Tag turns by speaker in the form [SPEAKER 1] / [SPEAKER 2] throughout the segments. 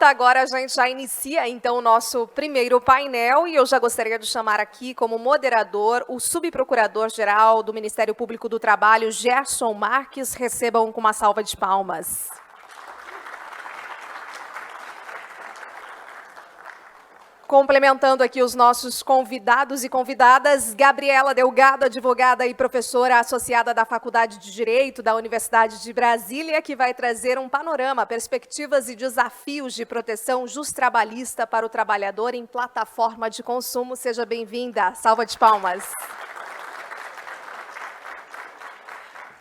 [SPEAKER 1] Agora a gente já inicia, então, o nosso primeiro painel e eu já gostaria de chamar aqui como moderador o subprocurador-geral do Ministério Público do Trabalho, Gerson Marques. Recebam com uma salva de palmas. Complementando aqui os nossos convidados e convidadas, Gabriela Delgado, advogada e professora associada da Faculdade de Direito da Universidade de Brasília, que vai trazer um panorama, perspectivas e desafios de proteção justrabalhista para o trabalhador em plataforma de consumo. Seja bem-vinda. Salva de palmas.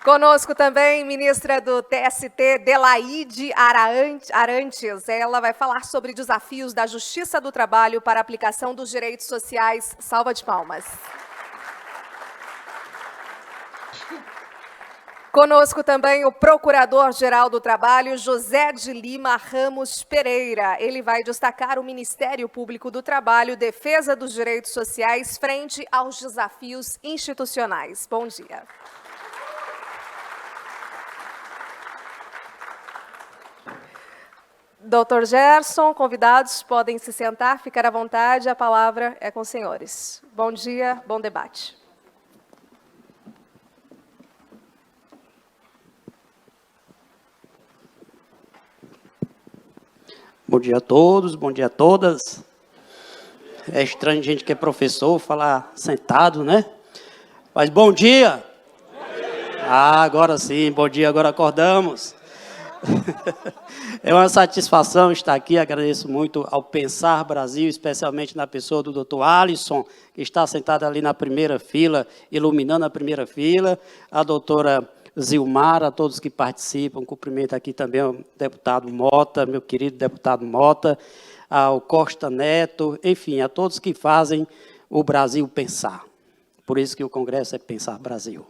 [SPEAKER 1] Conosco também, ministra do TST, Delaide Arantes. Ela vai falar sobre desafios da Justiça do Trabalho para a aplicação dos direitos sociais. Salva de palmas. Conosco também o Procurador-Geral do Trabalho, José de Lima Ramos Pereira. Ele vai destacar o Ministério Público do Trabalho, defesa dos direitos sociais frente aos desafios institucionais. Bom dia. Doutor Gerson, convidados podem se sentar, ficar à vontade, a palavra é com os senhores. Bom dia, bom debate.
[SPEAKER 2] Bom dia a todos, bom dia a todas. É estranho gente que é professor falar sentado, né? Mas bom dia! Ah, agora sim, bom dia, agora acordamos. É uma satisfação estar aqui, agradeço muito ao Pensar Brasil, especialmente na pessoa do Dr. Alisson, que está sentado ali na primeira fila, iluminando a primeira fila, a doutora Zilmar, a todos que participam, cumprimento aqui também o deputado Mota, meu querido deputado Mota, ao Costa Neto, enfim, a todos que fazem o Brasil pensar. Por isso que o Congresso é Pensar Brasil.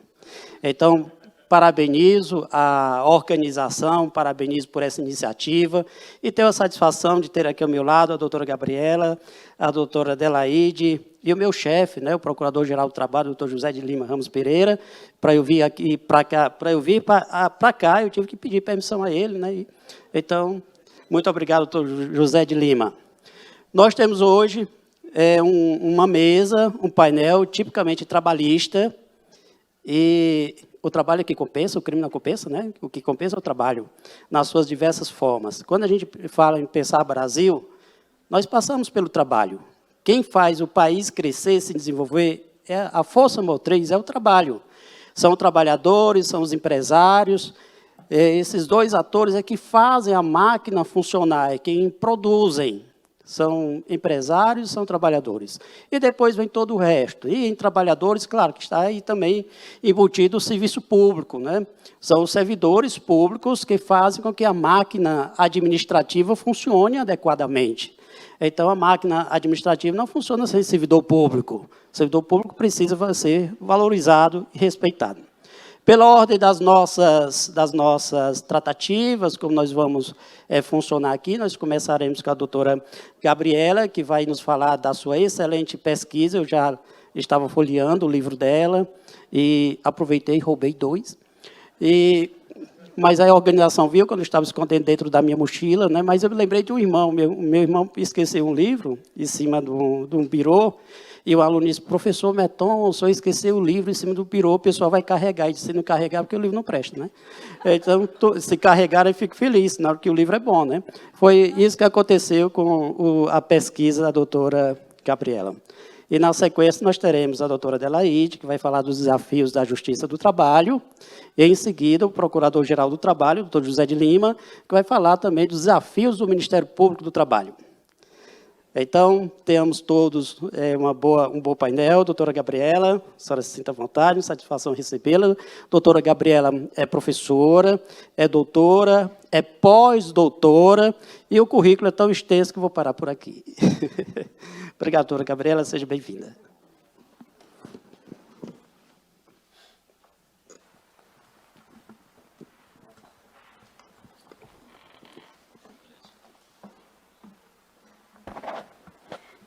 [SPEAKER 2] Então, parabenizo a organização, parabenizo por essa iniciativa e tenho a satisfação de ter aqui ao meu lado a doutora Gabriela, a doutora Delaide e o meu chefe, né, o Procurador-Geral do Trabalho, o doutor José de Lima Ramos Pereira. Para eu vir aqui para cá, eu tive que pedir permissão a ele, né? Então, muito obrigado, doutor José de Lima. Nós temos hoje uma mesa, um painel tipicamente trabalhista e o trabalho é que compensa, o crime não compensa, né? O que compensa é o trabalho, nas suas diversas formas. Quando a gente fala em Pensar Brasil, nós passamos pelo trabalho. Quem faz o país crescer, se desenvolver, a força motriz é o trabalho. São os trabalhadores, são os empresários, esses dois atores é que fazem a máquina funcionar, é quem produzem. São empresários, são trabalhadores. E depois vem todo o resto. E em trabalhadores, claro, que está aí também embutido o serviço público, né? São os servidores públicos que fazem com que a máquina administrativa funcione adequadamente. Então, a máquina administrativa não funciona sem servidor público. O servidor público precisa ser valorizado e respeitado. Pela ordem das nossas tratativas, como nós vamos funcionar aqui, nós começaremos com a doutora Gabriela, que vai nos falar da sua excelente pesquisa. Eu já estava folheando o livro dela e aproveitei e roubei 2. Mas a organização viu quando eu estava escondendo dentro da minha mochila, né? Mas eu me lembrei de um irmão. Meu irmão esqueceu um livro em cima de um birô. E o aluno disse, professor Meton, o senhor esqueceu o livro em cima do pirô, o pessoal vai carregar. E disse, se não carregar, porque o livro não presta, né? Então, se carregar, eu fico feliz, na hora que o livro é bom, né? Foi isso que aconteceu com a pesquisa da doutora Gabriela. E, na sequência, nós teremos a doutora Delaide, que vai falar dos desafios da Justiça do Trabalho. E, em seguida, o Procurador-Geral do Trabalho, o doutor José de Lima, que vai falar também dos desafios do Ministério Público do Trabalho. Então, temos todos um bom painel. Doutora Gabriela, a senhora se sinta à vontade, satisfação recebê-la. Doutora Gabriela é professora, é doutora, é pós-doutora, e o currículo é tão extenso que eu vou parar por aqui. Obrigado, doutora Gabriela, seja bem-vinda.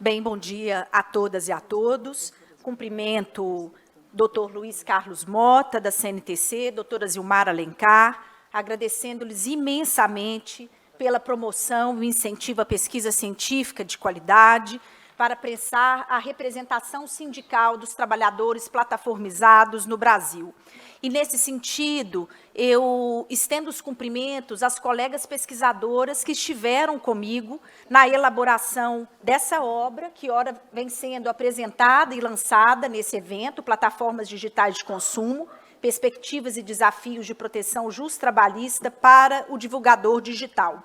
[SPEAKER 3] Bem, bom dia a todas e a todos. Cumprimento o doutor Luiz Carlos Mota, da CNTC, doutora Zilmar Alencar, agradecendo-lhes imensamente pela promoção e incentivo à pesquisa científica de qualidade, para apressar a representação sindical dos trabalhadores plataformizados no Brasil. E, nesse sentido, eu estendo os cumprimentos às colegas pesquisadoras que estiveram comigo na elaboração dessa obra, que ora vem sendo apresentada e lançada nesse evento, Plataformas Digitais de Consumo, Perspectivas e Desafios de Proteção Justo-Trabalhista para o Divulgador Digital.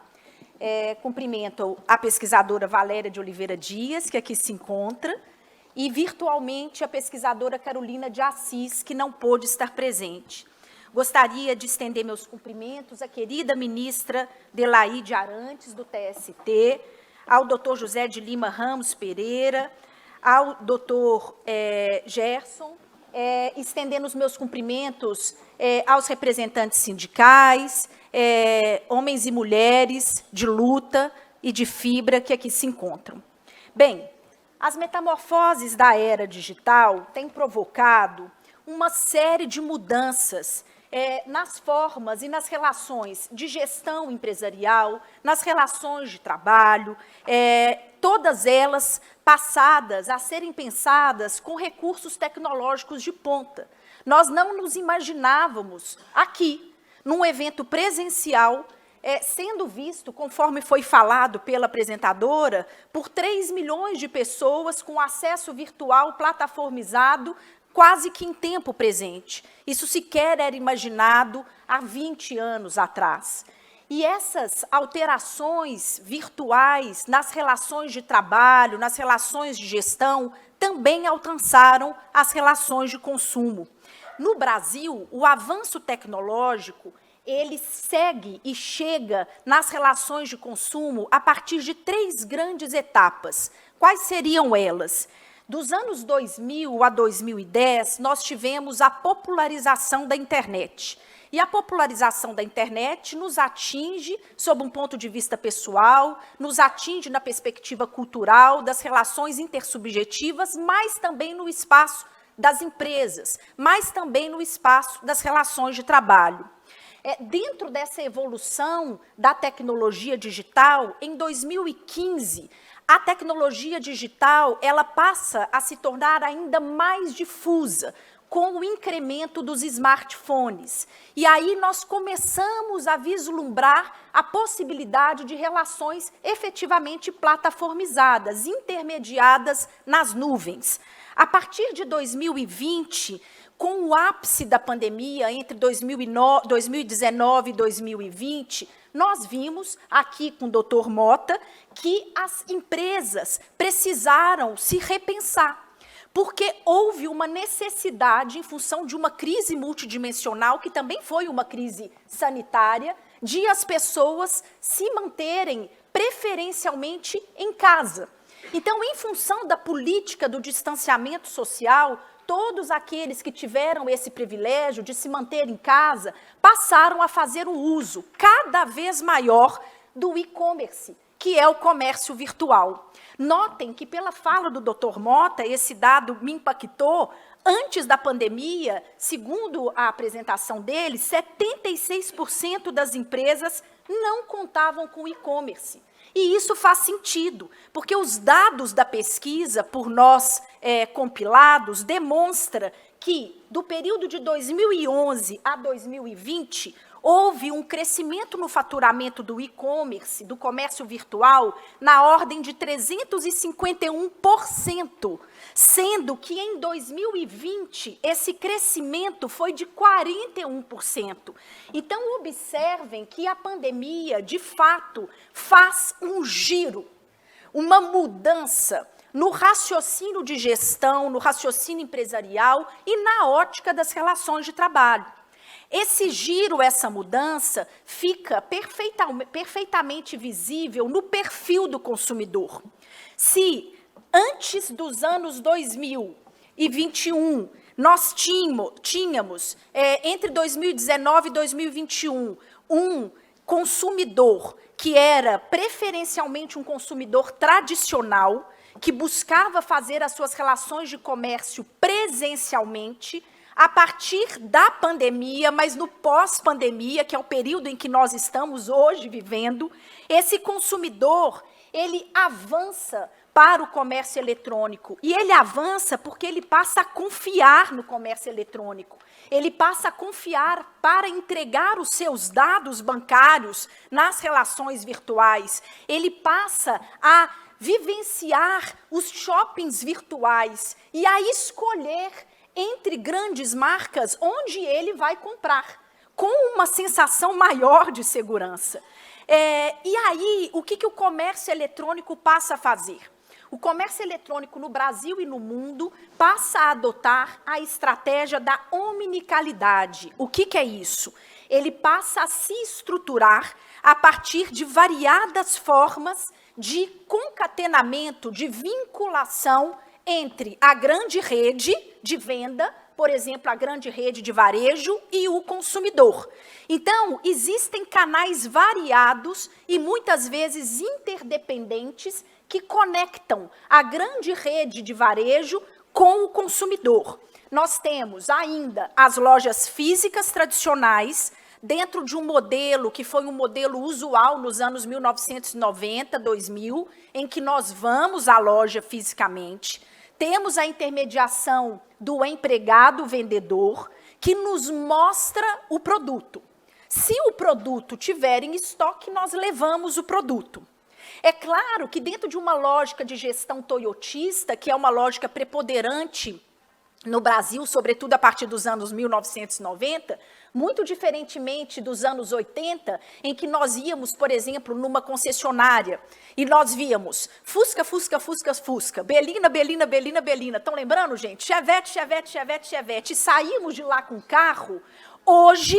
[SPEAKER 3] Cumprimento a pesquisadora Valéria de Oliveira Dias, que aqui se encontra, e virtualmente a pesquisadora Carolina de Assis, que não pôde estar presente. Gostaria de estender meus cumprimentos à querida ministra Delaide Arantes, do TST, ao doutor José de Lima Ramos Pereira, ao doutor Gerson, estendendo os meus cumprimentos aos representantes sindicais, homens e mulheres de luta e de fibra que aqui se encontram. Bem, as metamorfoses da era digital têm provocado uma série de mudanças nas formas e nas relações de gestão empresarial, nas relações de trabalho, todas elas passadas a serem pensadas com recursos tecnológicos de ponta. Nós não nos imaginávamos aqui, num evento presencial, sendo visto, conforme foi falado pela apresentadora, por 3 milhões de pessoas com acesso virtual plataformizado, quase que em tempo presente. Isso sequer era imaginado há 20 anos atrás. E essas alterações virtuais nas relações de trabalho, nas relações de gestão, também alcançaram as relações de consumo. No Brasil, o avanço tecnológico, ele segue e chega nas relações de consumo a partir de 3 grandes etapas. Quais seriam elas? Dos anos 2000 a 2010, nós tivemos a popularização da internet. E a popularização da internet nos atinge sob um ponto de vista pessoal, nos atinge na perspectiva cultural, das relações intersubjetivas, mas também no espaço das empresas, mas também no espaço das relações de trabalho. Dentro dessa evolução da tecnologia digital, em 2015, a tecnologia digital ela passa a se tornar ainda mais difusa, com o incremento dos smartphones. E aí nós começamos a vislumbrar a possibilidade de relações efetivamente plataformizadas, intermediadas nas nuvens. A partir de 2020, com o ápice da pandemia, entre 2019 e 2020, nós vimos aqui com o doutor Mota que as empresas precisaram se repensar, porque houve uma necessidade, em função de uma crise multidimensional, que também foi uma crise sanitária, de as pessoas se manterem preferencialmente em casa. Então, em função da política do distanciamento social, todos aqueles que tiveram esse privilégio de se manter em casa passaram a fazer o uso cada vez maior do e-commerce, que é o comércio virtual. Notem que, pela fala do Dr. Mota, esse dado me impactou. Antes da pandemia, segundo a apresentação dele, 76% das empresas não contavam com e-commerce. E isso faz sentido, porque os dados da pesquisa, por nós compilados, demonstra que, do período de 2011 a 2020, houve um crescimento no faturamento do e-commerce, do comércio virtual, na ordem de 351%, sendo que em 2020 esse crescimento foi de 41%. Então, observem que a pandemia, de fato, faz um giro, uma mudança no raciocínio de gestão, no raciocínio empresarial e na ótica das relações de trabalho. Esse giro, essa mudança, fica perfeitamente visível no perfil do consumidor. Se antes dos anos 2021, nós tínhamos entre 2019 e 2021, um consumidor que era preferencialmente um consumidor tradicional, que buscava fazer as suas relações de comércio presencialmente, a partir da pandemia, mas no pós-pandemia, que é o período em que nós estamos hoje vivendo, esse consumidor, ele avança para o comércio eletrônico. E ele avança porque ele passa a confiar no comércio eletrônico. Ele passa a confiar para entregar os seus dados bancários nas relações virtuais. Ele passa a vivenciar os shoppings virtuais e a escolher entre grandes marcas onde ele vai comprar, com uma sensação maior de segurança. E aí, o que o comércio eletrônico passa a fazer? O comércio eletrônico no Brasil e no mundo passa a adotar a estratégia da omnicanalidade. O que é isso? Ele passa a se estruturar a partir de variadas formas de concatenamento, de vinculação entre a grande rede de venda, por exemplo, a grande rede de varejo e o consumidor. Então, existem canais variados e muitas vezes interdependentes que conectam a grande rede de varejo com o consumidor. Nós temos ainda as lojas físicas tradicionais, dentro de um modelo que foi um modelo usual nos anos 1990, 2000, em que nós vamos à loja fisicamente. Temos a intermediação do empregado-vendedor, que nos mostra o produto. Se o produto tiver em estoque, nós levamos o produto. É claro que dentro de uma lógica de gestão toyotista, que é uma lógica preponderante no Brasil, sobretudo a partir dos anos 1990, muito diferentemente dos anos 80, em que nós íamos, por exemplo, numa concessionária, e nós víamos Fusca, Fusca, Fusca, Fusca, Belina, Belina, Belina, Belina. Estão lembrando, gente? Chevette, Chevette, Chevette, Chevette. E saímos de lá com carro. Hoje,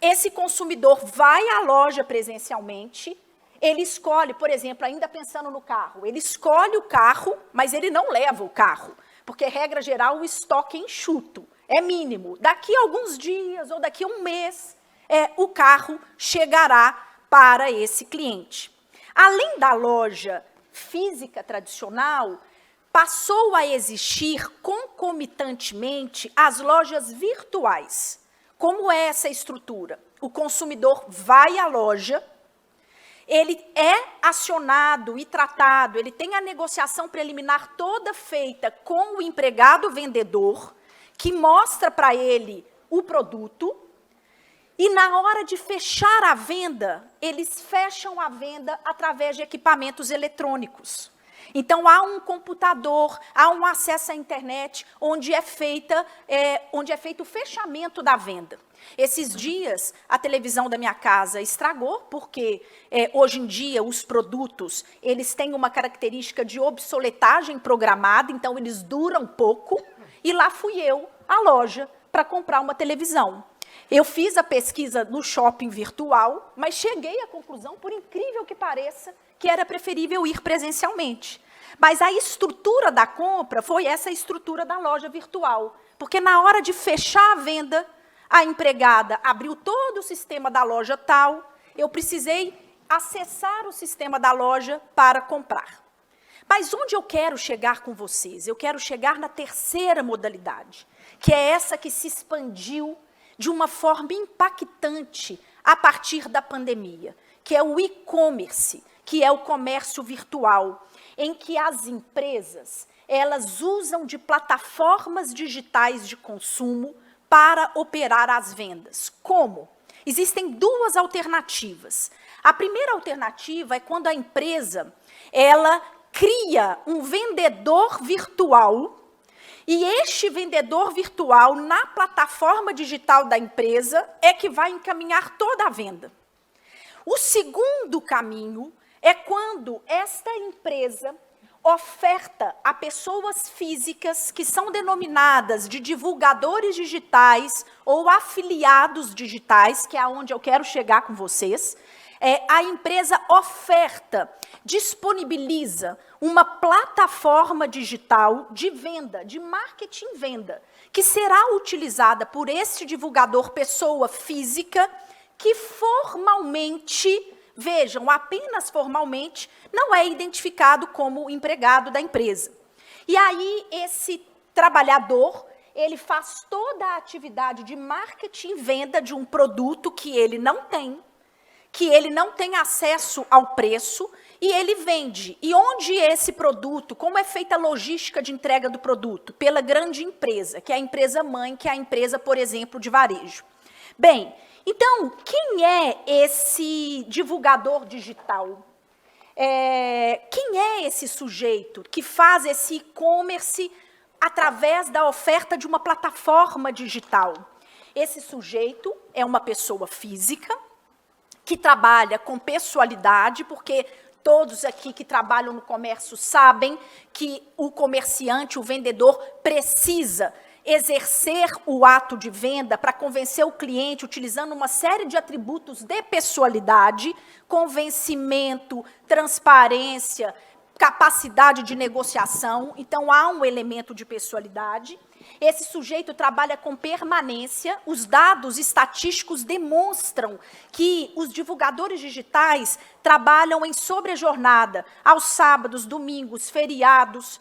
[SPEAKER 3] esse consumidor vai à loja presencialmente, ele escolhe, por exemplo, ainda pensando no carro, ele escolhe o carro, mas ele não leva o carro, porque, regra geral, o estoque é enxuto, é mínimo. Daqui a alguns dias ou daqui a um mês, o carro chegará para esse cliente. Além da loja física tradicional, passou a existir concomitantemente as lojas virtuais. Como é essa estrutura? O consumidor vai à loja, ele é acionado e tratado, ele tem a negociação preliminar toda feita com o empregado vendedor, que mostra para ele o produto, e na hora de fechar a venda, eles fecham a venda através de equipamentos eletrônicos. Então, há um computador, há um acesso à internet, onde é feito o fechamento da venda. Esses dias, a televisão da minha casa estragou, porque hoje em dia os produtos eles têm uma característica de obsoletagem programada, então eles duram pouco, e lá fui eu, à loja, para comprar uma televisão. Eu fiz a pesquisa no shopping virtual, mas cheguei à conclusão, por incrível que pareça, que era preferível ir presencialmente. Mas a estrutura da compra foi essa estrutura da loja virtual, porque na hora de fechar a venda, a empregada abriu todo o sistema da loja tal, eu precisei acessar o sistema da loja para comprar. Mas onde eu quero chegar com vocês? Eu quero chegar na terceira modalidade, que é essa que se expandiu de uma forma impactante a partir da pandemia, que é o e-commerce, que é o comércio virtual, em que as empresas elas usam de plataformas digitais de consumo para operar as vendas. Como? Existem duas alternativas. A primeira alternativa é quando a empresa ela cria um vendedor virtual, e este vendedor virtual, na plataforma digital da empresa, é que vai encaminhar toda a venda. O segundo caminho é quando esta empresa oferta a pessoas físicas que são denominadas de divulgadores digitais ou afiliados digitais, que é aonde eu quero chegar com vocês. A empresa oferta, disponibiliza uma plataforma digital de venda, de marketing venda, que será utilizada por este divulgador pessoa física que formalmente, vejam, apenas formalmente, não é identificado como empregado da empresa. E aí esse trabalhador, ele faz toda a atividade de marketing e venda de um produto que ele não tem acesso ao preço, e ele vende. E onde esse produto, como é feita a logística de entrega do produto? Pela grande empresa, que é a empresa mãe, que é a empresa, por exemplo, de varejo. Bem, então, quem é esse divulgador digital? Quem é esse sujeito que faz esse e-commerce através da oferta de uma plataforma digital? Esse sujeito é uma pessoa física que trabalha com pessoalidade, porque todos aqui que trabalham no comércio sabem que o comerciante, o vendedor, precisa exercer o ato de venda para convencer o cliente, utilizando uma série de atributos de pessoalidade, convencimento, transparência, capacidade de negociação. Então, há um elemento de pessoalidade. Esse sujeito trabalha com permanência. Os dados estatísticos demonstram que os divulgadores digitais trabalham em sobrejornada, aos sábados, domingos, feriados,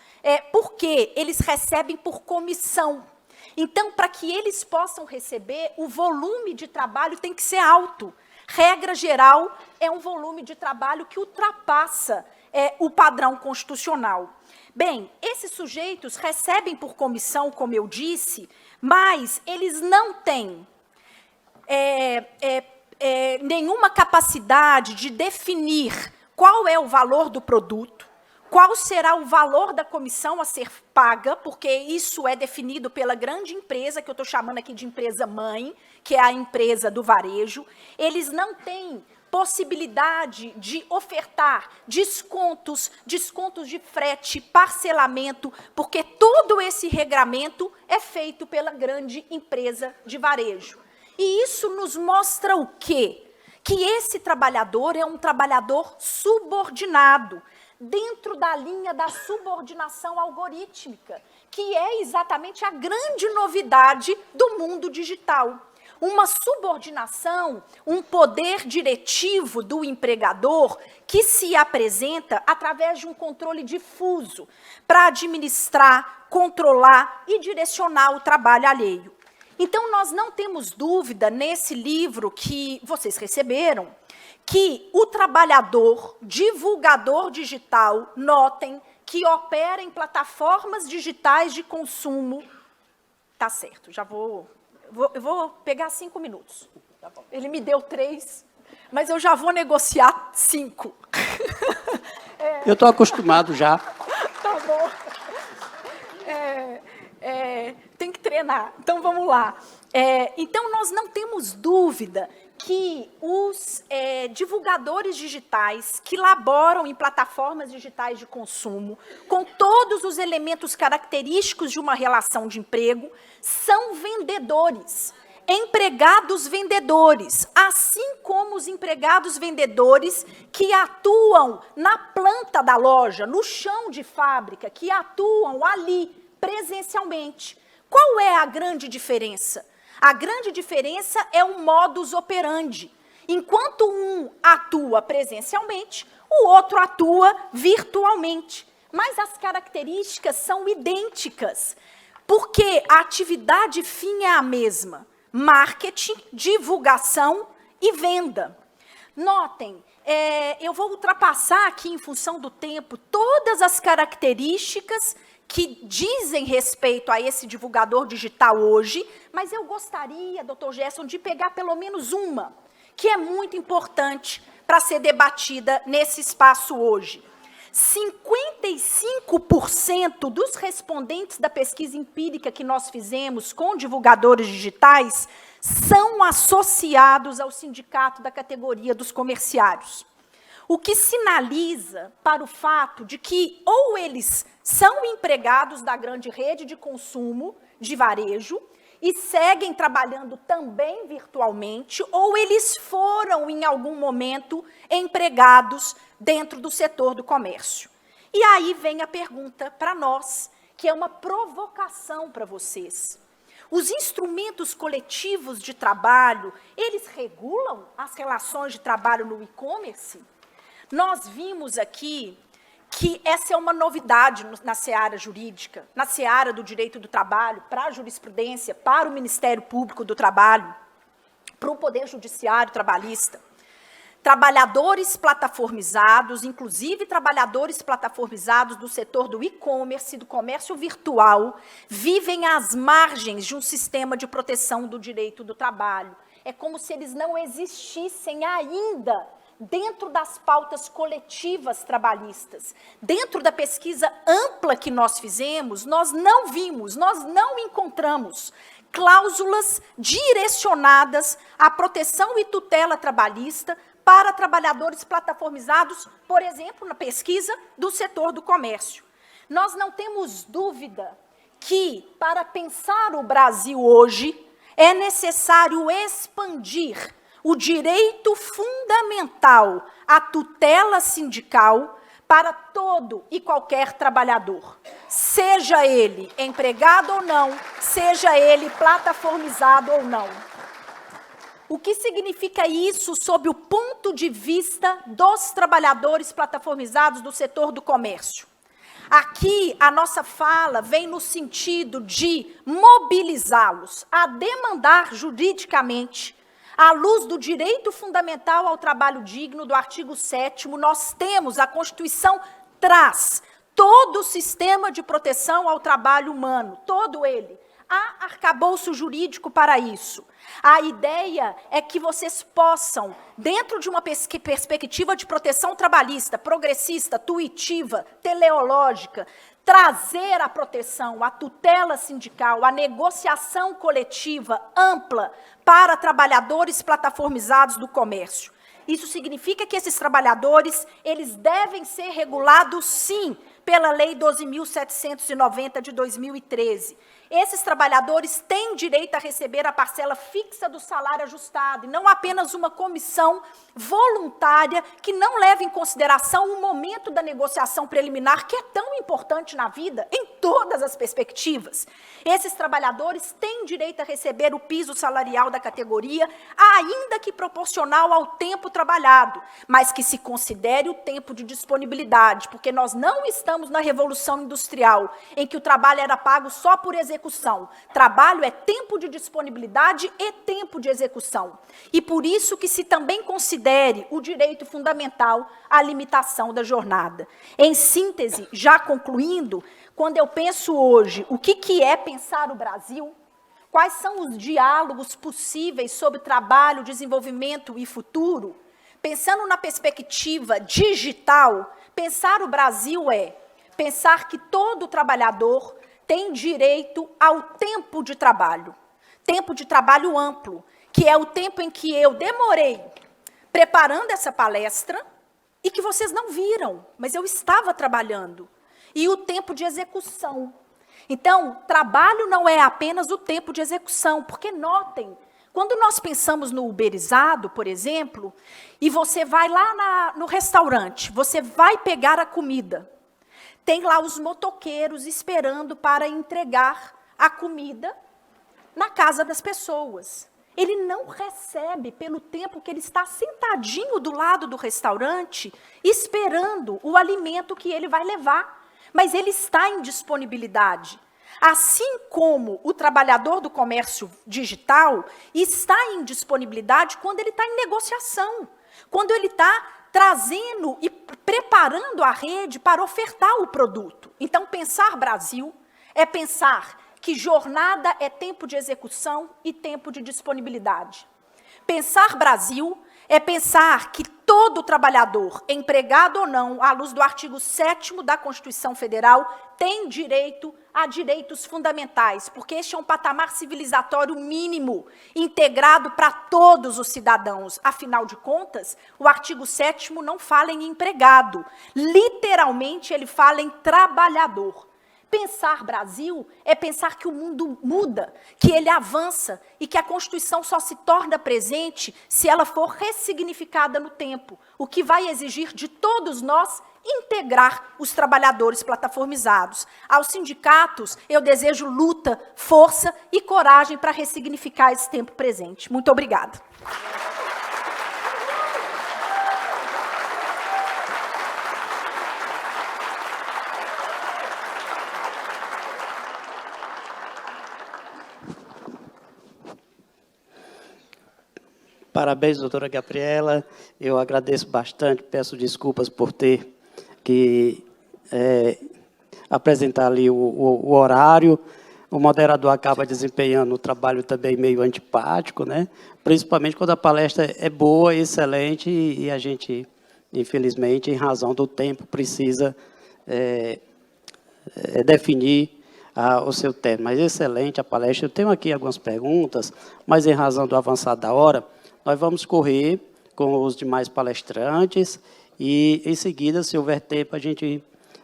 [SPEAKER 3] porque eles recebem por comissão. Então, para que eles possam receber, o volume de trabalho tem que ser alto. Regra geral, é um volume de trabalho que ultrapassa o padrão constitucional. Bem, esses sujeitos recebem por comissão, como eu disse, mas eles não têm nenhuma capacidade de definir qual é o valor do produto, qual será o valor da comissão a ser paga, porque isso é definido pela grande empresa, que eu estou chamando aqui de empresa mãe, que é a empresa do varejo. Eles não têm possibilidade de ofertar descontos de frete, parcelamento, porque todo esse regramento é feito pela grande empresa de varejo. E isso nos mostra o quê? Que esse trabalhador é um trabalhador subordinado, dentro da linha da subordinação algorítmica, que é exatamente a grande novidade do mundo digital. Uma subordinação, um poder diretivo do empregador que se apresenta através de um controle difuso para administrar, controlar e direcionar o trabalho alheio. Então, nós não temos dúvida, nesse livro que vocês receberam, que o trabalhador, divulgador digital, notem, que opera em plataformas digitais de consumo, tá certo, eu vou pegar 5 minutos. Tá bom. Ele me deu 3, mas eu já vou negociar 5.
[SPEAKER 2] Eu estou acostumado já.
[SPEAKER 3] Tá bom. Tem que treinar. Então, vamos lá. Então, nós não temos dúvida que os divulgadores digitais que laboram em plataformas digitais de consumo, com todos os elementos característicos de uma relação de emprego, são vendedores, empregados vendedores, assim como os empregados vendedores que atuam na planta da loja, no chão de fábrica, que atuam ali presencialmente. Qual é a grande diferença? A grande diferença é o modus operandi. Enquanto um atua presencialmente, o outro atua virtualmente. Mas as características são idênticas, porque a atividade fim é a mesma: marketing, divulgação e venda. Notem, eu vou ultrapassar aqui, em função do tempo, todas as características que dizem respeito a esse divulgador digital hoje, mas eu gostaria, doutor Gerson, de pegar pelo menos uma, que é muito importante para ser debatida nesse espaço hoje. 55% dos respondentes da pesquisa empírica que nós fizemos com divulgadores digitais são associados ao sindicato da categoria dos comerciários. O que sinaliza para o fato de que ou eles são empregados da grande rede de consumo de varejo e seguem trabalhando também virtualmente, ou eles foram, em algum momento, empregados dentro do setor do comércio. E aí vem a pergunta para nós, que é uma provocação para vocês. Os instrumentos coletivos de trabalho, eles regulam as relações de trabalho no e-commerce? Nós vimos aqui que essa é uma novidade na seara jurídica, na seara do direito do trabalho, para a jurisprudência, para o Ministério Público do Trabalho, para o Poder Judiciário Trabalhista. Trabalhadores plataformizados, inclusive trabalhadores plataformizados do setor do e-commerce, do comércio virtual, vivem às margens de um sistema de proteção do direito do trabalho. É como se eles não existissem ainda dentro das pautas coletivas trabalhistas. Dentro da pesquisa ampla que nós fizemos, nós não vimos, nós não encontramos cláusulas direcionadas à proteção e tutela trabalhista para trabalhadores plataformizados, por exemplo, na pesquisa do setor do comércio. Nós não temos dúvida que, para pensar o Brasil hoje, é necessário expandir o direito fundamental à tutela sindical para todo e qualquer trabalhador, seja ele empregado ou não, seja ele plataformizado ou não. O que significa isso sob o ponto de vista dos trabalhadores plataformizados do setor do comércio? Aqui, a nossa fala vem no sentido de mobilizá-los a demandar juridicamente, à luz do direito fundamental ao trabalho digno do artigo 7º, nós temos, a Constituição traz todo o sistema de proteção ao trabalho humano, todo ele. Há arcabouço jurídico para isso. A ideia é que vocês possam, dentro de uma perspectiva de proteção trabalhista, progressista, tuitiva, teleológica, trazer a proteção, a tutela sindical, a negociação coletiva ampla para trabalhadores plataformizados do comércio. Isso significa que esses trabalhadores, eles devem ser regulados, sim, pela Lei 12.790 de 2013. Esses trabalhadores têm direito a receber a parcela fixa do salário ajustado, e não apenas uma comissão voluntária que não leva em consideração o momento da negociação preliminar, que é tão importante na vida, em todas as perspectivas. Esses trabalhadores têm direito a receber o piso salarial da categoria, ainda que proporcional ao tempo trabalhado, mas que se considere o tempo de disponibilidade, porque nós não estamos na Revolução Industrial, em que o trabalho era pago só por execução. Trabalho é tempo de disponibilidade e tempo de execução. E por isso que se também considere o direito fundamental à limitação da jornada. Em síntese, já concluindo, quando eu penso hoje o que é pensar o Brasil, quais são os diálogos possíveis sobre trabalho, desenvolvimento e futuro, pensando na perspectiva digital, pensar o Brasil é pensar que todo trabalhador tem direito ao tempo de trabalho amplo, que é o tempo em que eu demorei preparando essa palestra e que vocês não viram, mas eu estava trabalhando, e o tempo de execução. Então, trabalho não é apenas o tempo de execução, porque notem, quando nós pensamos no uberizado, por exemplo, e você vai lá no restaurante, você vai pegar a comida, tem lá os motoqueiros esperando para entregar a comida na casa das pessoas. Ele não recebe pelo tempo que ele está sentadinho do lado do restaurante, esperando o alimento que ele vai levar. Mas ele está em disponibilidade. Assim como o trabalhador do comércio digital está em disponibilidade quando ele está em negociação, quando ele está trazendo e preparando a rede para ofertar o produto. Então, pensar Brasil é pensar que jornada é tempo de execução e tempo de disponibilidade. Pensar Brasil é pensar que todo trabalhador, empregado ou não, à luz do artigo 7º da Constituição Federal, tem direito a direitos fundamentais, porque este é um patamar civilizatório mínimo, integrado para todos os cidadãos. Afinal de contas, o artigo 7º não fala em empregado, literalmente ele fala em trabalhador. Pensar Brasil é pensar que o mundo muda, que ele avança e que a Constituição só se torna presente se ela for ressignificada no tempo, o que vai exigir de todos nós integrar os trabalhadores plataformizados. Aos sindicatos, eu desejo luta, força e coragem para ressignificar esse tempo presente. Muito obrigada.
[SPEAKER 2] Parabéns, doutora Gabriela. Eu agradeço bastante, peço desculpas por ter que apresentar ali o horário. O moderador acaba desempenhando um trabalho também meio antipático, né? Principalmente quando a palestra é boa, excelente, e a gente, infelizmente, em razão do tempo, precisa definir o seu tema. Mas excelente a palestra. Eu tenho aqui algumas perguntas, mas em razão do avançado da hora, nós vamos correr com os demais palestrantes e, em seguida, se houver tempo, a gente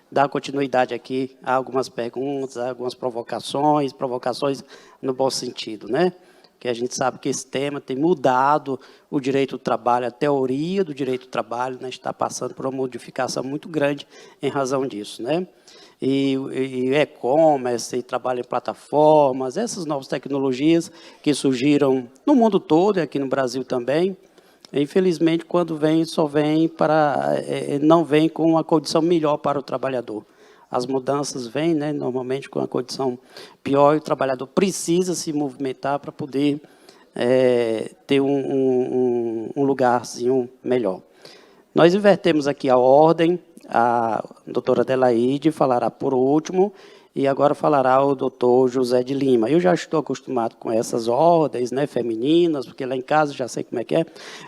[SPEAKER 2] dá continuidade aqui a algumas perguntas, a algumas provocações no bom sentido, né? Que a gente sabe que esse tema tem mudado o direito do trabalho, a teoria do direito do trabalho, né, está passando por uma modificação muito grande em razão disso, né? E e-commerce, e trabalho em plataformas, essas novas tecnologias que surgiram no mundo todo e aqui no Brasil também, infelizmente, quando vem, só vem para, não vem com uma condição melhor para o trabalhador. As mudanças vêm, né, normalmente com uma condição pior, e o trabalhador precisa se movimentar para poder ter um lugarzinho melhor. Nós invertemos aqui a ordem, a doutora Adelaide falará por último, e agora falará o doutor José de Lima. Eu já estou acostumado com essas ordens, né, femininas, porque lá em casa já sei como é que é,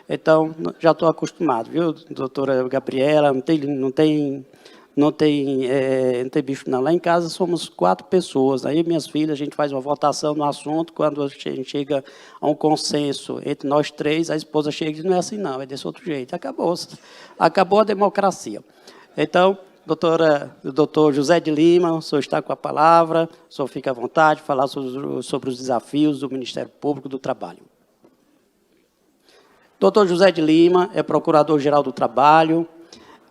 [SPEAKER 2] então já estou acostumado, viu, doutora Gabriela, não tem bicho não. Lá em casa somos 4 pessoas, aí minhas filhas, a gente faz uma votação no assunto, quando a gente chega a um consenso entre nós 3, a esposa chega e diz, não é assim não, é desse outro jeito, acabou a democracia. Então, doutor José de Lima, o senhor está com a palavra, o senhor fica à vontade de falar sobre os desafios do Ministério Público do Trabalho. Doutor José de Lima é procurador-geral do Trabalho,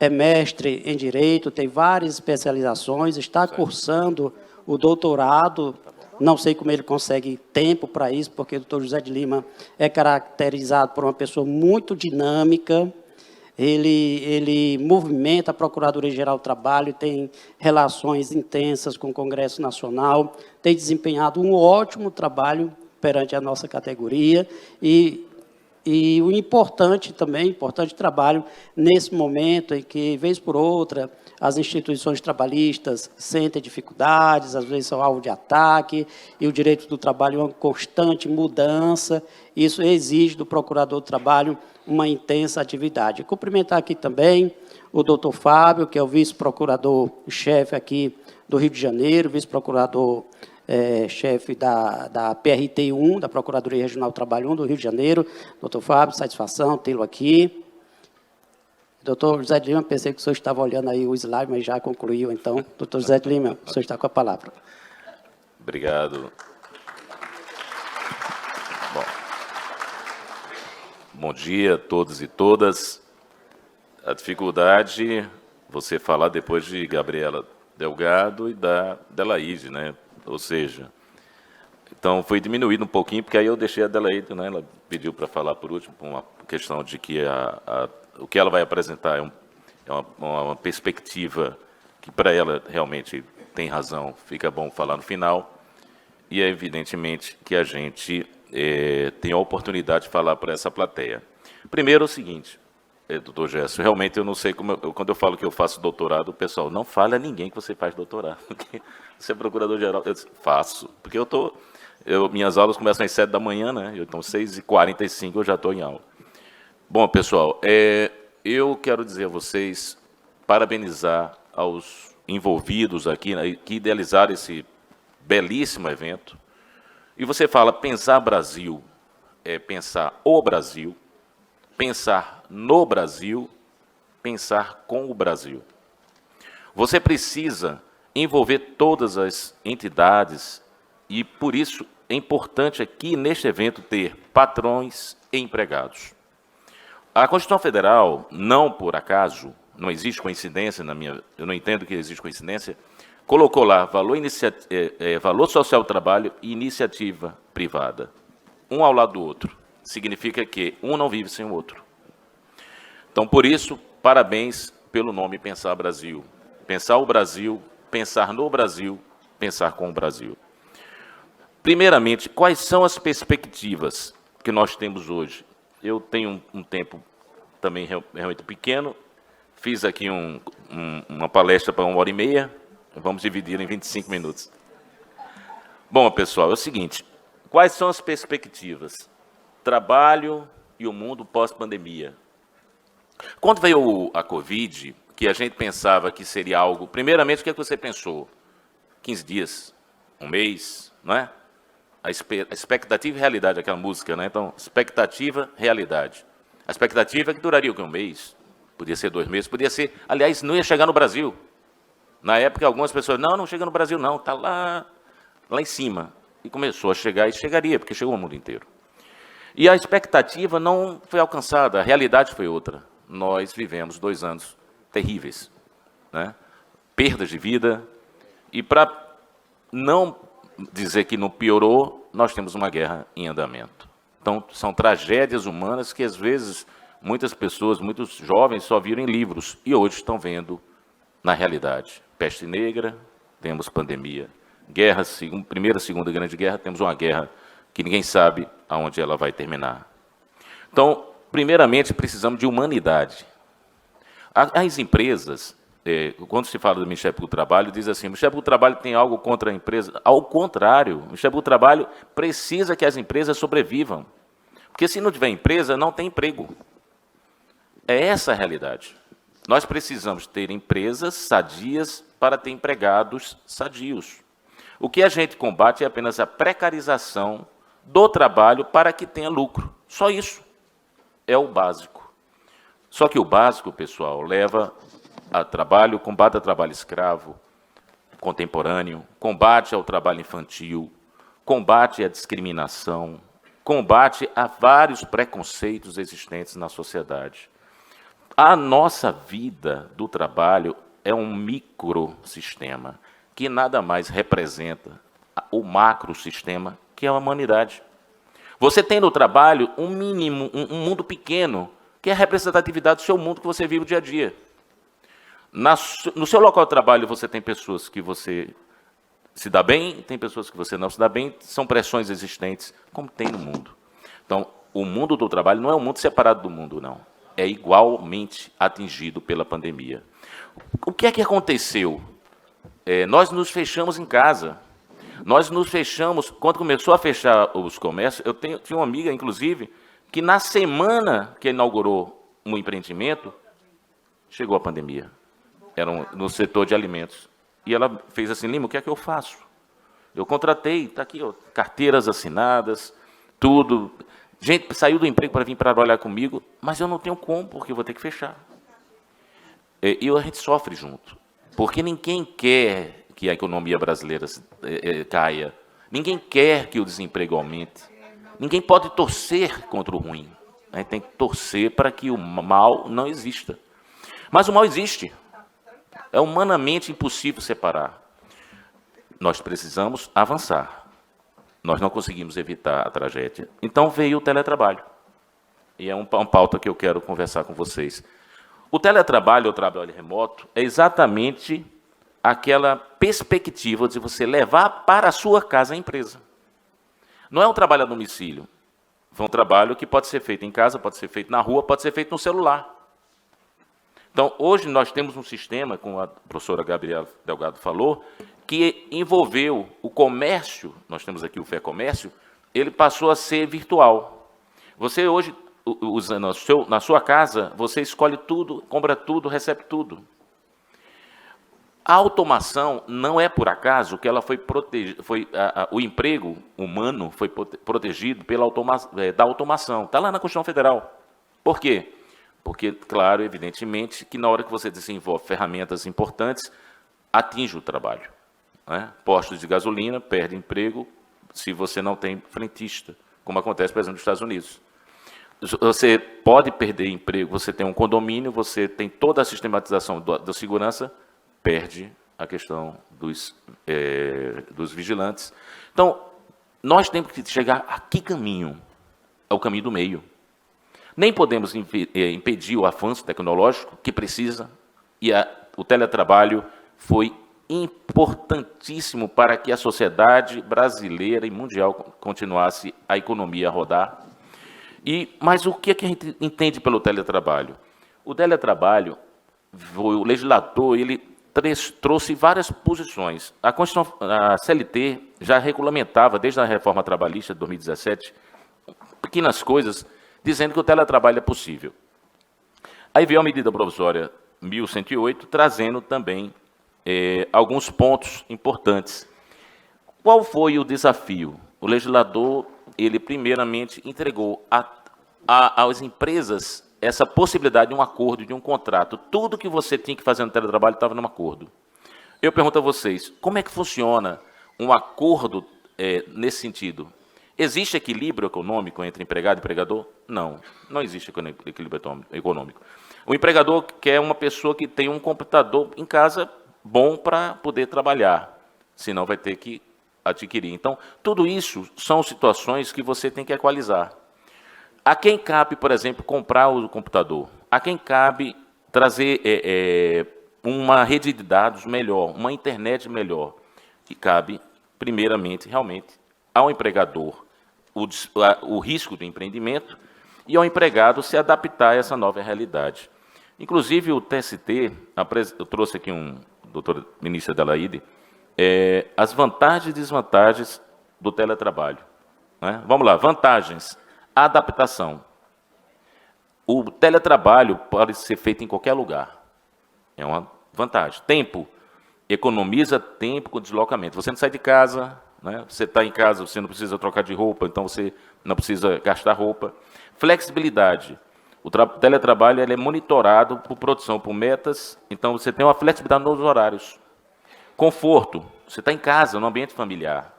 [SPEAKER 2] é mestre em Direito, tem várias especializações, está cursando o doutorado, não sei como ele consegue tempo para isso, porque o doutor José de Lima é caracterizado por uma pessoa muito dinâmica, ele movimenta a Procuradoria-Geral do Trabalho, tem relações intensas com o Congresso Nacional, tem desempenhado um ótimo trabalho perante a nossa categoria e o importante trabalho nesse momento em que, vez por outra, as instituições trabalhistas sentem dificuldades, às vezes são alvo de ataque, e o direito do trabalho é uma constante mudança. Isso exige do procurador do trabalho uma intensa atividade. Cumprimentar aqui também o doutor Fábio, que é o vice-procurador-chefe aqui do Rio de Janeiro, vice-procurador chefe da PRT1, da Procuradoria Regional do Trabalho 1 do Rio de Janeiro. Doutor Fábio, satisfação tê-lo aqui. Doutor José de Lima, pensei que o senhor estava olhando aí o slide, mas já concluiu, então. Doutor José de Lima, o senhor está com a palavra.
[SPEAKER 4] Obrigado. Bom dia a todos e todas. A dificuldade, você falar depois de Gabriela Delgado e da Adelaide, né? Ou seja, então foi diminuído um pouquinho, porque aí eu deixei a Adelaide, né? Ela pediu para falar por último, por uma questão de que o que ela vai apresentar é uma perspectiva que para ela realmente tem razão, fica bom falar no final, e é evidentemente que a gente tem a oportunidade de falar para essa plateia. Primeiro é o seguinte, doutor Gerson, realmente eu não sei como, quando eu falo que eu faço doutorado, o pessoal, não fale a ninguém que você faz doutorado, porque você é procurador-geral. Eu faço, porque minhas aulas começam às 7 da manhã, né? Então, 6h45 eu já estou em aula. Bom, pessoal, eu quero dizer a vocês, parabenizar aos envolvidos aqui, né, que idealizaram esse belíssimo evento. E você fala, pensar Brasil, pensar o Brasil, pensar no Brasil, pensar com o Brasil. Você precisa envolver todas as entidades e, por isso, é importante aqui, neste evento, ter patrões e empregados. A Constituição Federal, não por acaso, não existe coincidência, eu não entendo que existe coincidência, colocou lá valor social do trabalho e iniciativa privada, um ao lado do outro. Significa que um não vive sem o outro. Então, por isso, parabéns pelo nome Pensar Brasil. Pensar o Brasil, pensar no Brasil, pensar com o Brasil. Primeiramente, quais são as perspectivas que nós temos hoje? eu tenho um tempo também realmente pequeno, fiz aqui uma palestra para 1h30, vamos dividir em 25 minutos. Bom, pessoal, é o seguinte, quais são as perspectivas? Trabalho e o mundo pós-pandemia. Quando veio a Covid, que a gente pensava que seria algo... Primeiramente, o que é que você pensou? 15 dias, um mês, não é? A expectativa e realidade, aquela música, né? Então, expectativa, realidade. A expectativa é que duraria o quê? Um mês, podia ser 2 meses, podia ser... Aliás, não ia chegar no Brasil. Na época, algumas pessoas, não chega no Brasil não, está lá em cima. E começou a chegar, e chegaria, porque chegou ao mundo inteiro. E a expectativa não foi alcançada, a realidade foi outra. Nós vivemos 2 anos terríveis, né? Perdas de vida, e para não dizer que não piorou, nós temos uma guerra em andamento. Então, são tragédias humanas que, às vezes, muitas pessoas, muitos jovens só viram em livros, e hoje estão vendo na realidade. Peste negra, temos pandemia. Guerra, Primeira e Segunda Grande Guerra, temos uma guerra que ninguém sabe aonde ela vai terminar. Então, primeiramente, precisamos de humanidade. As empresas, quando se fala do Ministério Público do Trabalho, diz assim, o Ministério Público do Trabalho tem algo contra a empresa? Ao contrário, o Ministério Público do Trabalho precisa que as empresas sobrevivam. Porque se não tiver empresa, não tem emprego. É essa a realidade. Nós precisamos ter empresas sadias para ter empregados sadios. O que a gente combate é apenas a precarização do trabalho para que tenha lucro. Só isso. É o básico. Só que o básico, pessoal, leva a trabalho, combate ao trabalho escravo contemporâneo, combate ao trabalho infantil, combate à discriminação, combate a vários preconceitos existentes na sociedade. A nossa vida do trabalho é um microsistema que nada mais representa o macrosistema, que é a humanidade. Você tem no trabalho um mínimo, um mundo pequeno, que é a representatividade do seu mundo que você vive o dia a dia. No seu local de trabalho, você tem pessoas que você se dá bem, tem pessoas que você não se dá bem, são pressões existentes, como tem no mundo. Então, o mundo do trabalho não é um mundo separado do mundo, não. É igualmente atingido pela pandemia. O que é que aconteceu? Nós nos fechamos em casa. Nós nos fechamos, quando começou a fechar os comércios, tinha uma amiga, inclusive, que na semana que inaugurou um empreendimento, chegou a pandemia. Era no setor de alimentos. E ela fez assim, Lima, o que é que eu faço? Eu contratei, está aqui, ó, carteiras assinadas, tudo. Gente saiu do emprego para vir para trabalhar comigo, mas eu não tenho como, porque eu vou ter que fechar. E a gente sofre junto. Porque ninguém quer que a economia brasileira caia. Ninguém quer que o desemprego aumente. Ninguém pode torcer contra o ruim. A gente tem que torcer para que o mal não exista. Mas o mal existe. É humanamente impossível separar. Nós precisamos avançar. Nós não conseguimos evitar a tragédia. Então veio o teletrabalho. E é uma pauta que eu quero conversar com vocês. O teletrabalho, o trabalho remoto, é exatamente aquela perspectiva de você levar para a sua casa a empresa. Não é um trabalho a domicílio. É um trabalho que pode ser feito em casa, pode ser feito na rua, pode ser feito no celular. Então, hoje nós temos um sistema, como a professora Gabriela Delgado falou, que envolveu o comércio, nós temos aqui o FEComércio, ele passou a ser virtual. Você hoje, usando na sua casa, você escolhe tudo, compra tudo, recebe tudo. A automação não é por acaso que ela foi protegida, o emprego humano foi protegido da automação. Está lá na Constituição Federal. Por quê? Porque, claro, evidentemente, que na hora que você desenvolve ferramentas importantes, atinge o trabalho. Né? Postos de gasolina, perde emprego se você não tem frentista, como acontece, por exemplo, nos Estados Unidos. Você pode perder emprego, você tem um condomínio, você tem toda a sistematização da segurança, perde a questão dos vigilantes. Então, nós temos que chegar a que caminho? É o caminho do meio. Nem podemos impedir o avanço tecnológico que precisa, e o teletrabalho foi importantíssimo para que a sociedade brasileira e mundial continuasse a economia a rodar. Mas o que a gente entende pelo teletrabalho? O teletrabalho, o legislador, ele trouxe várias posições. A CLT já regulamentava, desde a reforma trabalhista de 2017, pequenas coisas, dizendo que o teletrabalho é possível. Aí veio a medida provisória 1108, trazendo também alguns pontos importantes. Qual foi o desafio? O legislador, ele primeiramente entregou às empresas essa possibilidade de um acordo, de um contrato. Tudo que você tinha que fazer no teletrabalho estava num acordo. Eu pergunto a vocês, como é que funciona um acordo nesse sentido? Existe equilíbrio econômico entre empregado e empregador? Não, não existe equilíbrio econômico. O empregador quer uma pessoa que tenha um computador em casa bom para poder trabalhar, senão vai ter que adquirir. Então, tudo isso são situações que você tem que equalizar. A quem cabe, por exemplo, comprar o computador? A quem cabe trazer uma rede de dados melhor, uma internet melhor? Que cabe, primeiramente, realmente, ao empregador o risco do empreendimento e ao empregado se adaptar a essa nova realidade. Inclusive, o TST, eu trouxe aqui doutora ministra Adelaide, as vantagens e desvantagens do teletrabalho. Né? Vamos lá, vantagens. Adaptação. O teletrabalho pode ser feito em qualquer lugar. É uma vantagem. Tempo. Economiza tempo com deslocamento. Você não sai de casa, né? Você está em casa, você não precisa trocar de roupa, então você não precisa gastar roupa. Flexibilidade. O teletrabalho ele é monitorado por produção, por metas, então você tem uma flexibilidade nos horários. Conforto. Você está em casa, no ambiente familiar.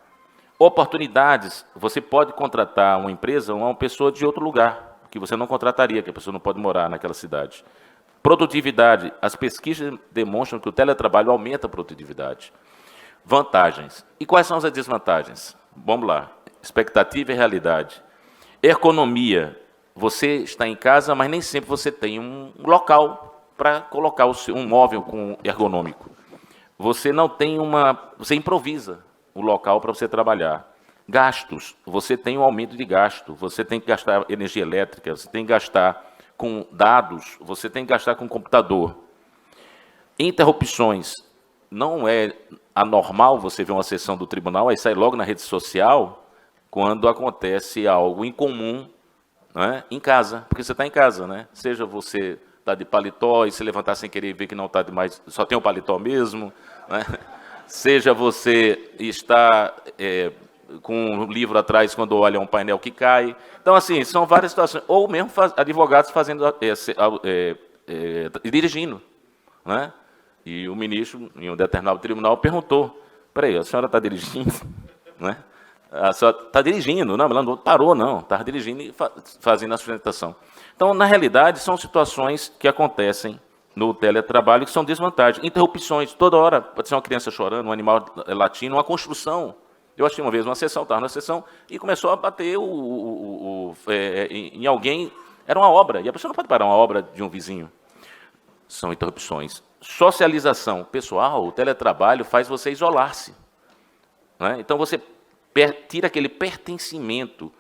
[SPEAKER 4] Oportunidades, você pode contratar uma empresa ou uma pessoa de outro lugar, que você não contrataria, que a pessoa não pode morar naquela cidade. Produtividade, as pesquisas demonstram que o teletrabalho aumenta a produtividade. Vantagens. E quais são as desvantagens? Vamos lá, expectativa e realidade. Economia, você está em casa, mas nem sempre você tem um local para colocar um móvel ergonômico. Você não tem você improvisa o local para você trabalhar. Gastos, você tem um aumento de gasto, você tem que gastar energia elétrica, você tem que gastar com dados, você tem que gastar com computador. Interrupções, não é anormal você ver uma sessão do tribunal, aí sai logo na rede social, quando acontece algo incomum, né, em casa, porque você está em casa, né? Seja você está de paletó e se levantar sem querer ver que não está demais, só tem um paletó mesmo, né? Seja você está com um livro atrás quando olha um painel que cai. Então, assim, são várias situações. Ou mesmo advogados fazendo, dirigindo. Né? E o ministro, em um determinado tribunal, perguntou, peraí, a senhora está dirigindo? Né? A senhora está dirigindo? Não, ela não parou, não. Estava dirigindo e fazendo a sustentação. Então, na realidade, são situações que acontecem no teletrabalho, que são desvantagens. Interrupções, toda hora, pode ser uma criança chorando, um animal latindo, uma construção. Eu achei uma vez uma sessão, estava na sessão, e começou a bater em alguém, era uma obra, e a pessoa não pode parar uma obra de um vizinho. São interrupções. Socialização pessoal, o teletrabalho faz você isolar-se. Né? Então, você tira aquele pertencimento.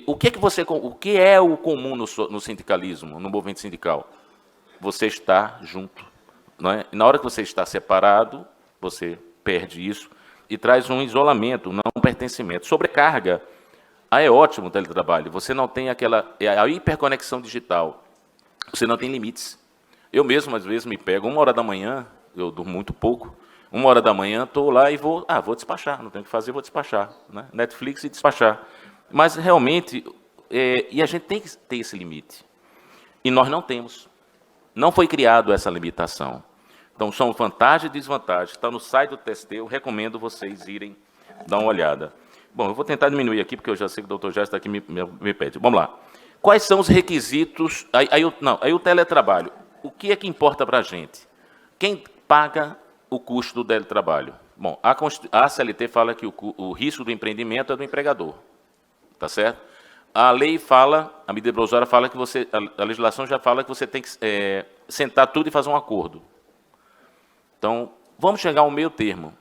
[SPEAKER 4] O que é o comum no sindicalismo, no movimento sindical? Você está junto. Não é? E na hora que você está separado, você perde isso e traz um isolamento, não um pertencimento. Sobrecarga. É ótimo o teletrabalho. Você não tem a hiperconexão digital. Você não tem limites. Eu mesmo, às vezes, me pego 1h da manhã, eu durmo muito pouco, 1h da manhã, estou lá e vou despachar, não tenho o que fazer, vou despachar. Né? Netflix e despachar. Mas, realmente, e a gente tem que ter esse limite. E nós não temos. Não foi criado essa limitação. Então, são vantagens e desvantagens. Está no site do TST, eu recomendo vocês irem dar uma olhada. Bom, eu vou tentar diminuir aqui, porque eu já sei que o doutor Gerson está aqui me pede. Vamos lá. Quais são os requisitos? Aí o teletrabalho. O que é que importa para a gente? Quem paga o custo do teletrabalho? Bom, a CLT fala que o risco do empreendimento é do empregador. Tá certo? A lei fala, a medida provisória fala que a legislação já fala que você tem que sentar tudo e fazer um acordo. Então, vamos chegar ao meio termo.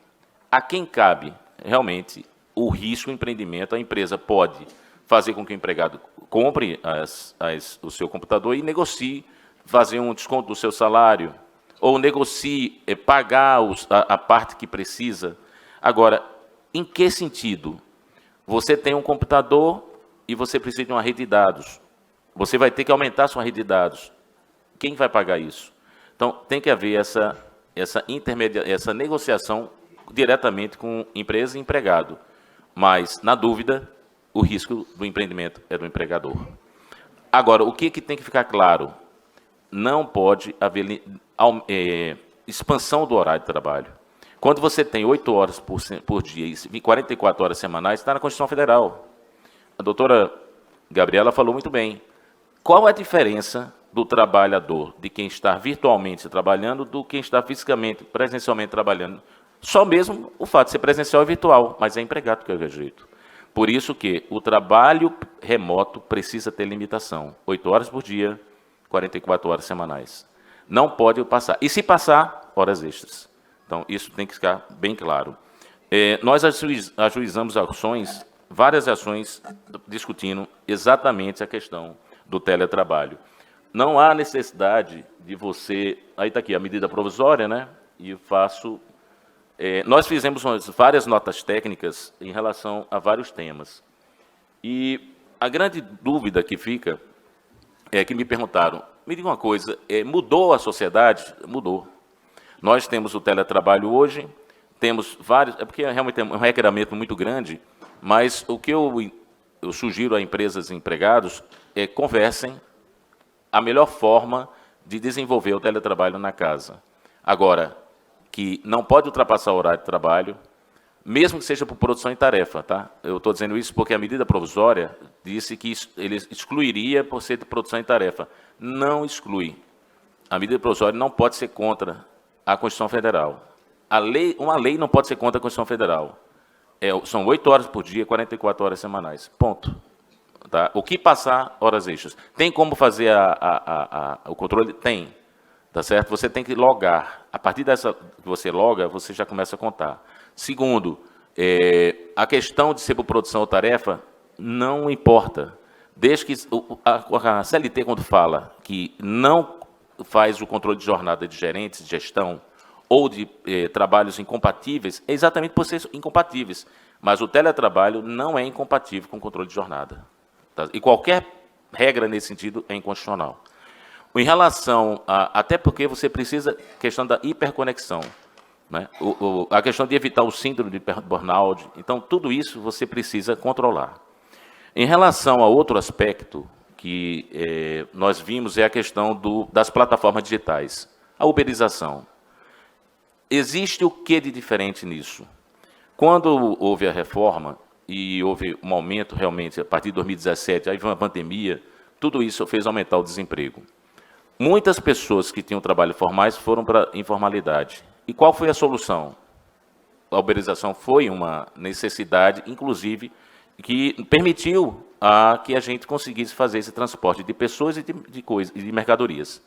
[SPEAKER 4] A quem cabe, realmente, o risco do empreendimento? A empresa pode fazer com que o empregado compre o seu computador e negocie, fazer um desconto do seu salário, ou negocie pagar a parte que precisa. Agora, em que sentido? Você tem um computador e você precisa de uma rede de dados. Você vai ter que aumentar a sua rede de dados. Quem vai pagar isso? Então, tem que haver essa negociação diretamente com empresa e empregado. Mas, na dúvida, o risco do empreendimento é do empregador. Agora, o que tem que ficar claro? Não pode haver expansão do horário de trabalho. Quando você tem 8 horas por dia e 44 horas semanais, está na Constituição Federal. A doutora Gabriela falou muito bem. Qual a diferença do trabalhador, de quem está virtualmente trabalhando, do quem está fisicamente, presencialmente trabalhando? Só mesmo o fato de ser presencial e virtual, mas é empregado de qualquer jeito. Por isso que o trabalho remoto precisa ter limitação. 8 horas por dia, 44 horas semanais. Não pode passar. E se passar, horas extras. Então, isso tem que ficar bem claro. Nós ajuizamos ações, várias ações, discutindo exatamente a questão do teletrabalho. Não há necessidade de você... Aí está aqui a medida provisória, né? E faço... nós fizemos várias notas técnicas em relação a vários temas. E a grande dúvida que fica é que me perguntaram, me diga uma coisa, mudou a sociedade? Mudou. Nós temos o teletrabalho hoje, temos vários... porque realmente é um requerimento muito grande, mas o que eu sugiro a empresas e empregados é conversem a melhor forma de desenvolver o teletrabalho na casa. Agora, que não pode ultrapassar o horário de trabalho, mesmo que seja por produção e tarefa, tá? Eu estou dizendo isso porque a medida provisória disse que ele excluiria por ser de produção e tarefa. Não exclui. A medida provisória não pode ser contra a Constituição Federal. Uma lei não pode ser contra a Constituição Federal. São 8 horas por dia, 44 horas semanais. Ponto. Tá? O que passar, horas extras. Tem como fazer o controle? Tem. Tá certo? Você tem que logar. A partir dessa que você loga, você já começa a contar. Segundo, a questão de ser por produção ou tarefa não importa. Desde que a CLT, quando fala que não faz o controle de jornada de gerentes de gestão ou de trabalhos incompatíveis, é exatamente por ser incompatíveis. Mas o teletrabalho não é incompatível com o controle de jornada. Tá? E qualquer regra nesse sentido é inconstitucional. Em relação até porque você precisa, questão da hiperconexão, né? A questão de evitar o síndrome de burnout, então tudo isso você precisa controlar. Em relação a outro aspecto que nós vimos é a questão das plataformas digitais, a uberização. Existe o que de diferente nisso? Quando houve a reforma e houve um aumento realmente a partir de 2017, aí veio uma pandemia, tudo isso fez aumentar o desemprego. Muitas pessoas que tinham trabalho formais foram para a informalidade. E qual foi a solução? A uberização foi uma necessidade, inclusive, que permitiu que a gente conseguisse fazer esse transporte de pessoas e de mercadorias.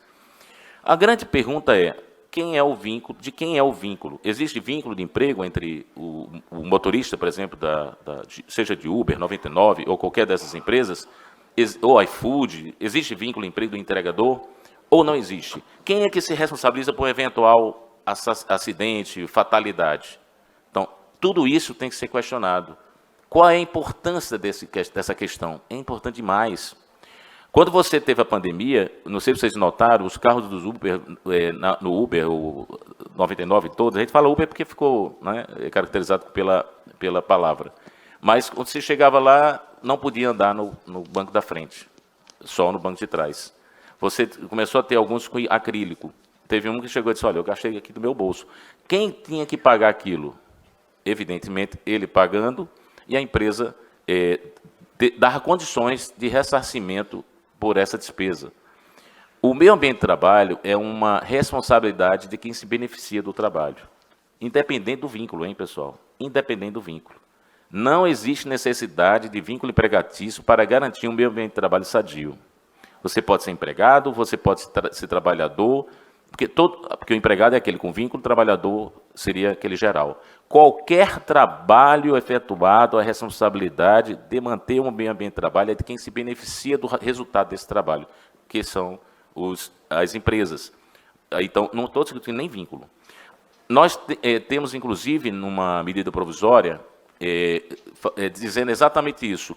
[SPEAKER 4] A grande pergunta é, de quem é o vínculo? Existe vínculo de emprego entre o motorista, por exemplo, seja de Uber, 99, ou qualquer dessas empresas, ou iFood, existe vínculo de emprego do entregador? Ou não existe? Quem é que se responsabiliza por eventual acidente, fatalidade? Então, tudo isso tem que ser questionado. Qual é a importância dessa questão? É importante demais. Quando você teve a pandemia, não sei se vocês notaram, os carros dos Uber, no Uber, o 99 todos, a gente fala Uber porque ficou, né, caracterizado pela palavra. Mas quando você chegava lá, não podia andar no banco da frente, só no banco de trás. Você começou a ter alguns com acrílico. Teve um que chegou e disse, olha, eu gastei aqui do meu bolso. Quem tinha que pagar aquilo? Evidentemente, ele pagando e a empresa dar condições de ressarcimento por essa despesa. O meio ambiente de trabalho é uma responsabilidade de quem se beneficia do trabalho. Independente do vínculo, hein, pessoal? Independente do vínculo. Não existe necessidade de vínculo empregatício para garantir um meio ambiente de trabalho sadio. Você pode ser empregado, você pode ser trabalhador, Porque o empregado é aquele com vínculo, o trabalhador seria aquele geral. Qualquer trabalho efetuado, a responsabilidade de manter um bem ambiente de trabalho é de quem se beneficia do resultado desse trabalho, que são as empresas. Então, não estou discutindo nem vínculo. Nós temos, inclusive, numa medida provisória, dizendo exatamente isso.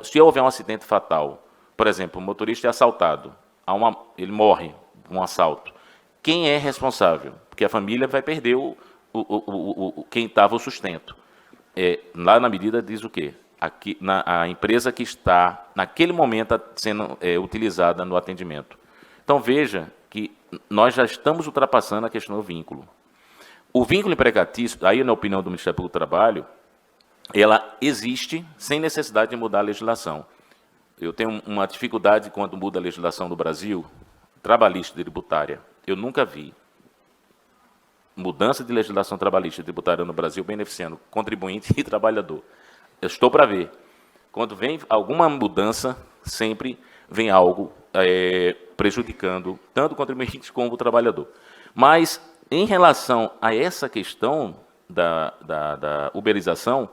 [SPEAKER 4] Se houver um acidente fatal, por exemplo, o motorista é assaltado, ele morre um assalto. Quem é responsável? Porque a família vai perder quem estava o sustento. Lá na medida diz o quê? A empresa que está, naquele momento, sendo utilizada no atendimento. Então, veja que nós já estamos ultrapassando a questão do vínculo. O vínculo empregatício, aí na opinião do Ministério Público do Trabalho, ela existe sem necessidade de mudar a legislação. Eu tenho uma dificuldade quando muda a legislação no Brasil, trabalhista e tributária. Eu nunca vi mudança de legislação trabalhista e tributária no Brasil beneficiando contribuinte e trabalhador. Eu estou para ver. Quando vem alguma mudança, sempre vem algo prejudicando tanto o contribuinte como o trabalhador. Mas, em relação a essa questão da uberização,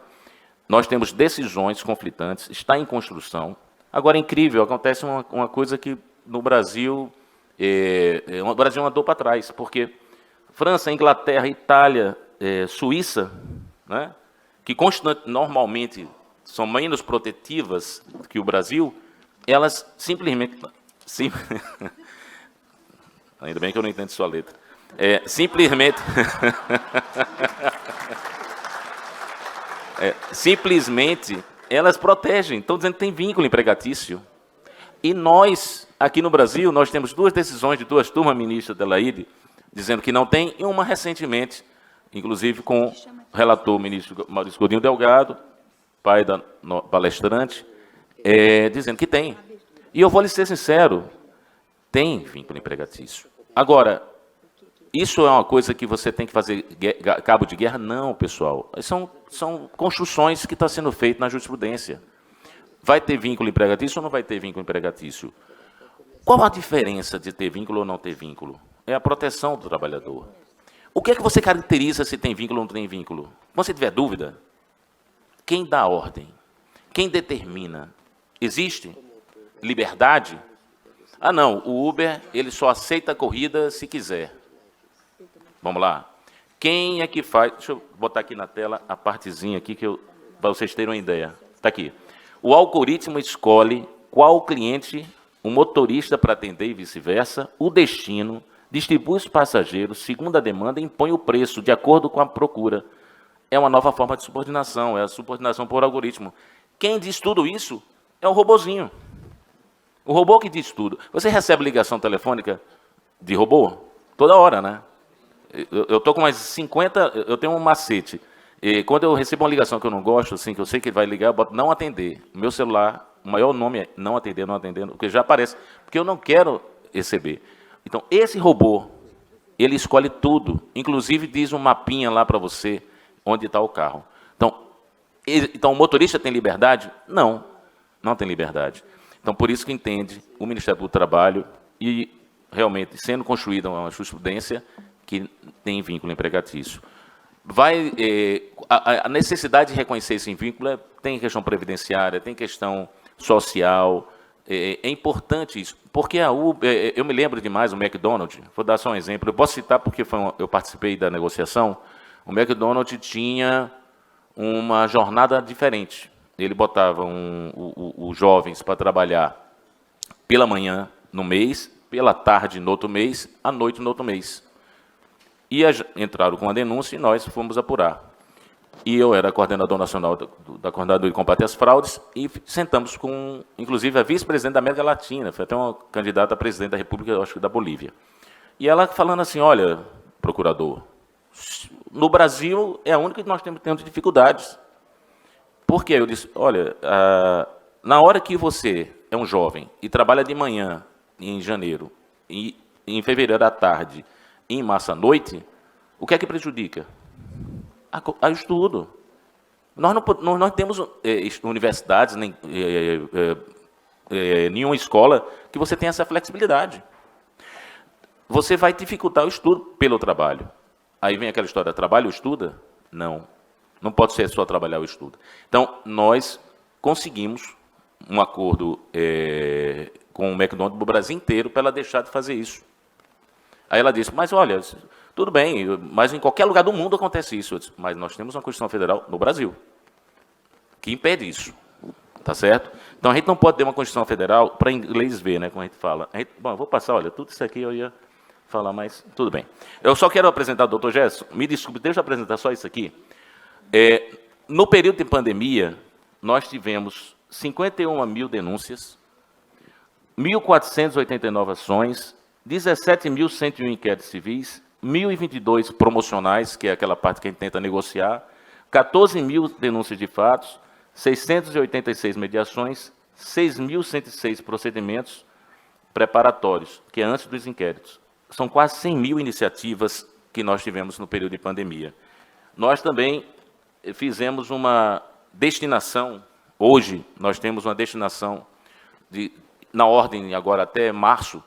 [SPEAKER 4] nós temos decisões conflitantes, está em construção. Agora, é incrível, acontece uma coisa que no Brasil, o Brasil andou para trás, porque França, Inglaterra, Itália, Suíça, né, que normalmente são menos protetivas que o Brasil, elas simplesmente... Ainda bem que eu não entendo sua letra. Simplesmente, elas protegem. Estão dizendo que tem vínculo empregatício. E nós, aqui no Brasil, nós temos 2 decisões de 2 turmas, ministra Adelaide, dizendo que não tem, e uma recentemente, inclusive com o relator, ministro Maurício Godinho Delgado, pai da palestrante, dizendo que tem. E eu vou lhe ser sincero, tem vínculo empregatício. Agora, isso é uma coisa que você tem que fazer cabo de guerra? Não, pessoal. São construções que estão sendo feitas na jurisprudência. Vai ter vínculo empregatício ou não vai ter vínculo empregatício? Qual a diferença de ter vínculo ou não ter vínculo? É a proteção do trabalhador. O que é que você caracteriza se tem vínculo ou não tem vínculo? Quando você tiver dúvida, quem dá a ordem? Quem determina? Existe liberdade? Ah, não, o Uber ele só aceita a corrida se quiser. Vamos lá. Quem é que faz... Deixa eu botar aqui na tela a partezinha aqui para vocês terem uma ideia. Está aqui. O algoritmo escolhe qual cliente, o motorista para atender e vice-versa, o destino, distribui os passageiros segundo a demanda e impõe o preço de acordo com a procura. É uma nova forma de subordinação, é a subordinação por algoritmo. Quem diz tudo isso é o robozinho. O robô que diz tudo. Você recebe ligação telefônica de robô? Toda hora, né? Eu estou com mais 50, eu tenho um macete. E quando eu recebo uma ligação que eu não gosto, assim, que eu sei que ele vai ligar, eu boto não atender. O meu celular, o maior nome é não atender, porque já aparece. Porque eu não quero receber. Então, esse robô, ele escolhe tudo. Inclusive, diz um mapinha lá para você onde está o carro. Então, o motorista tem liberdade? Não, não tem liberdade. Então, por isso que entende o Ministério do Trabalho e, realmente, sendo construída uma jurisprudência que tem vínculo empregatício. A necessidade de reconhecer esse vínculo tem questão previdenciária, tem questão social, é importante isso, porque a Uber, eu me lembro demais do McDonald's, vou dar só um exemplo, eu posso citar porque eu participei da negociação, o McDonald's tinha uma jornada diferente, ele botava os jovens para trabalhar pela manhã no mês, pela tarde no outro mês, à noite no outro mês. E entraram com a denúncia e nós fomos apurar. E eu era coordenador nacional da Coordenadoria de Combate às Fraudes e sentamos com, inclusive, a vice-presidente da América Latina, foi até uma candidata a presidente da República, eu acho que da Bolívia. E ela falando assim, olha, procurador, no Brasil é a única que nós temos dificuldades. Por quê? Eu disse, olha, na hora que você é um jovem e trabalha de manhã, em janeiro, e em fevereiro à tarde, em março à noite, o que é que prejudica? A estudo. Nós não temos universidades, nem nenhuma escola que você tenha essa flexibilidade. você vai dificultar o estudo pelo trabalho. Aí vem aquela história, trabalha ou estuda? Não. Não pode ser só trabalhar ou estuda. Então, nós conseguimos um acordo com o McDonald's do Brasil inteiro para ela deixar de fazer isso. Aí ela disse, mas olha, tudo bem, mas em qualquer lugar do mundo acontece isso. Eu disse, mas nós temos uma Constituição Federal no Brasil que impede isso. Tá certo? Então, a gente não pode ter uma Constituição Federal para inglês ver, né, como a gente fala. Bom, eu vou passar, olha, tudo isso aqui eu ia falar, mas tudo bem. Eu só quero apresentar o doutor Gerson, me desculpe, deixa eu apresentar só isso aqui. No período de pandemia, nós tivemos 51 mil denúncias, 1.489 ações, 17.101 inquéritos civis, 1.022 promocionais, que é aquela parte que a gente tenta negociar, 14 mil denúncias de fatos, 686 mediações, 6.106 procedimentos preparatórios, que é antes dos inquéritos. São quase 100 mil iniciativas que nós tivemos no período de pandemia. Nós também fizemos uma destinação, hoje nós temos uma destinação, na ordem agora até março,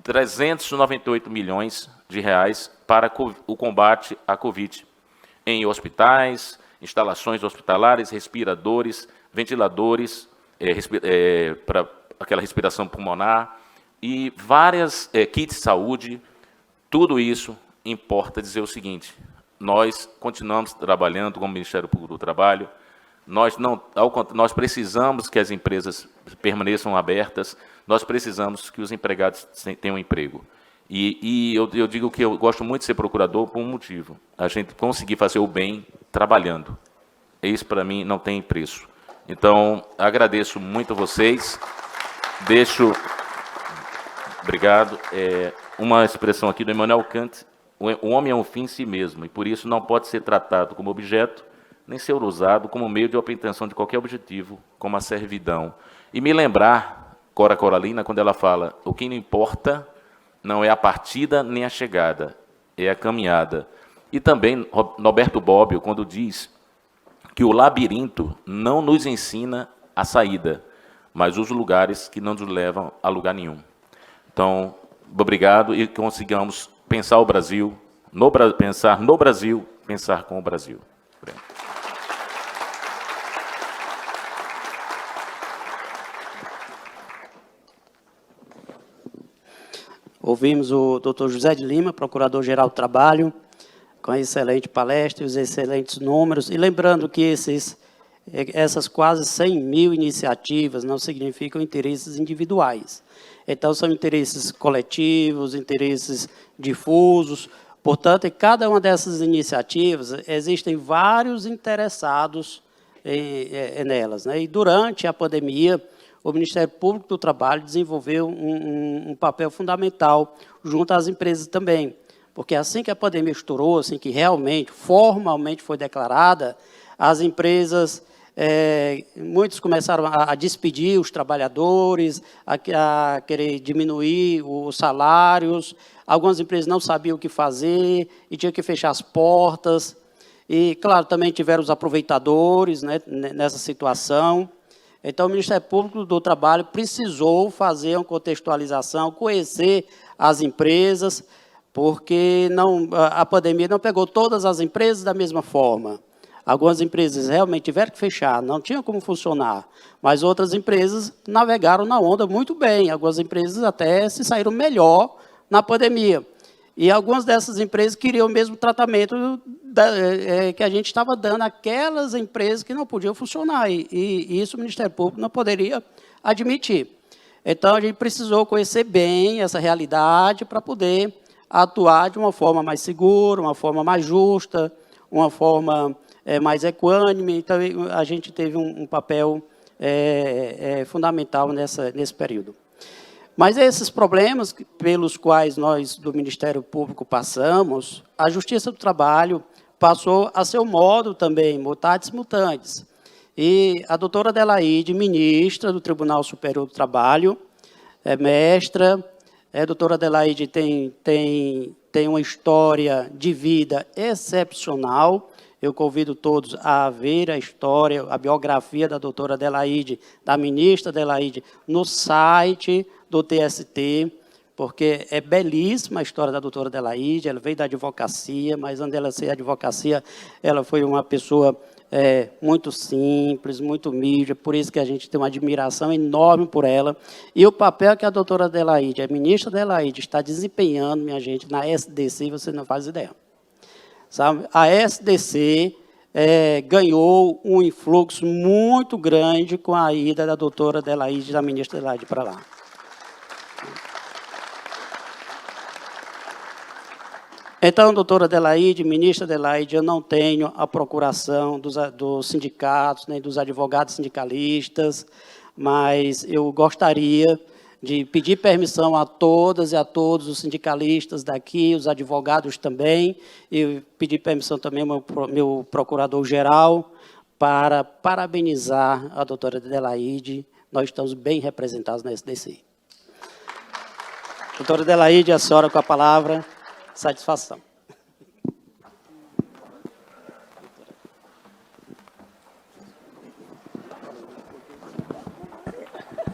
[SPEAKER 4] 398 milhões de reais para o combate à Covid, em hospitais, instalações hospitalares, respiradores, ventiladores, para aquela respiração pulmonar, e várias kits de saúde. Tudo isso importa dizer o seguinte, nós continuamos trabalhando como Ministério Público do Trabalho, nós precisamos que as empresas permaneçam abertas, nós precisamos que os empregados tenham emprego. E eu digo que eu gosto muito de ser procurador por um motivo, a gente conseguir fazer o bem trabalhando. Isso, para mim, não tem preço. Então, agradeço muito a vocês. Obrigado. Uma expressão aqui do Immanuel Kant, o homem é um fim em si mesmo, e por isso não pode ser tratado como objeto, nem ser usado como meio de obtenção de qualquer objetivo, como a servidão. E me lembrar, Cora Coralina, quando ela fala, o que não importa não é a partida nem a chegada, é a caminhada. E também Norberto Bobbio, quando diz que o labirinto não nos ensina a saída, mas os lugares que não nos levam a lugar nenhum. Então, obrigado e consigamos pensar o Brasil, pensar no Brasil, pensar com o Brasil. Obrigado.
[SPEAKER 2] Ouvimos o doutor José de Lima, Procurador-Geral do Trabalho, com a excelente palestra e os excelentes números. E lembrando que essas quase 100 mil iniciativas não significam interesses individuais. Então, são interesses coletivos, interesses difusos. Portanto, em cada uma dessas iniciativas, existem vários interessados nelas, né? E, durante a pandemia, o Ministério Público do Trabalho desenvolveu um papel fundamental junto às empresas também, porque assim que a pandemia estourou, assim que realmente, formalmente foi declarada, as empresas, muitos começaram a despedir os trabalhadores, a querer diminuir os salários, algumas empresas não sabiam o que fazer e tinham que fechar as portas, e, claro, também tiveram os aproveitadores, né, nessa situação. Então, o Ministério Público do Trabalho precisou fazer uma contextualização, conhecer as empresas, porque a pandemia não pegou todas as empresas da mesma forma. Algumas empresas realmente tiveram que fechar, não tinham como funcionar, mas outras empresas navegaram na onda muito bem, algumas empresas até se saíram melhor na pandemia. E algumas dessas empresas queriam o mesmo tratamento que a gente estava dando àquelas empresas que não podiam funcionar, e isso o Ministério Público não poderia admitir. Então, a gente precisou conhecer bem essa realidade para poder atuar de uma forma mais segura, uma forma mais justa, uma forma mais equânime. Então, a gente teve um papel fundamental nesse período. Mas esses problemas pelos quais nós, do Ministério Público, passamos, a Justiça do Trabalho passou a seu modo também, mutatis mutandis. E a doutora Adelaide, ministra do Tribunal Superior do Trabalho, mestra, a doutora Adelaide tem uma história de vida excepcional. Eu convido todos a ver a história, a biografia da doutora Adelaide, da ministra Adelaide, no site do TST, porque é belíssima a história da doutora Adelaide. Ela veio da advocacia, mas antes dela ser advocacia, ela foi uma pessoa muito simples, muito humilde, por isso que a gente tem uma admiração enorme por ela. E o papel que a doutora Adelaide, a ministra Adelaide, está desempenhando, minha gente, na SDC, você não faz ideia. Sabe? A SDC ganhou um influxo muito grande com a ida da doutora Adelaide, da ministra Adelaide, para lá. Então, doutora Adelaide, ministra Adelaide, eu não tenho a procuração dos sindicatos, nem dos advogados sindicalistas, mas eu gostaria de pedir permissão a todas e a todos os sindicalistas daqui, os advogados também, e pedir permissão também ao meu procurador-geral para parabenizar a doutora Adelaide. Nós estamos bem representados na SDC. Doutora Adelaide, a senhora com a palavra. Satisfação.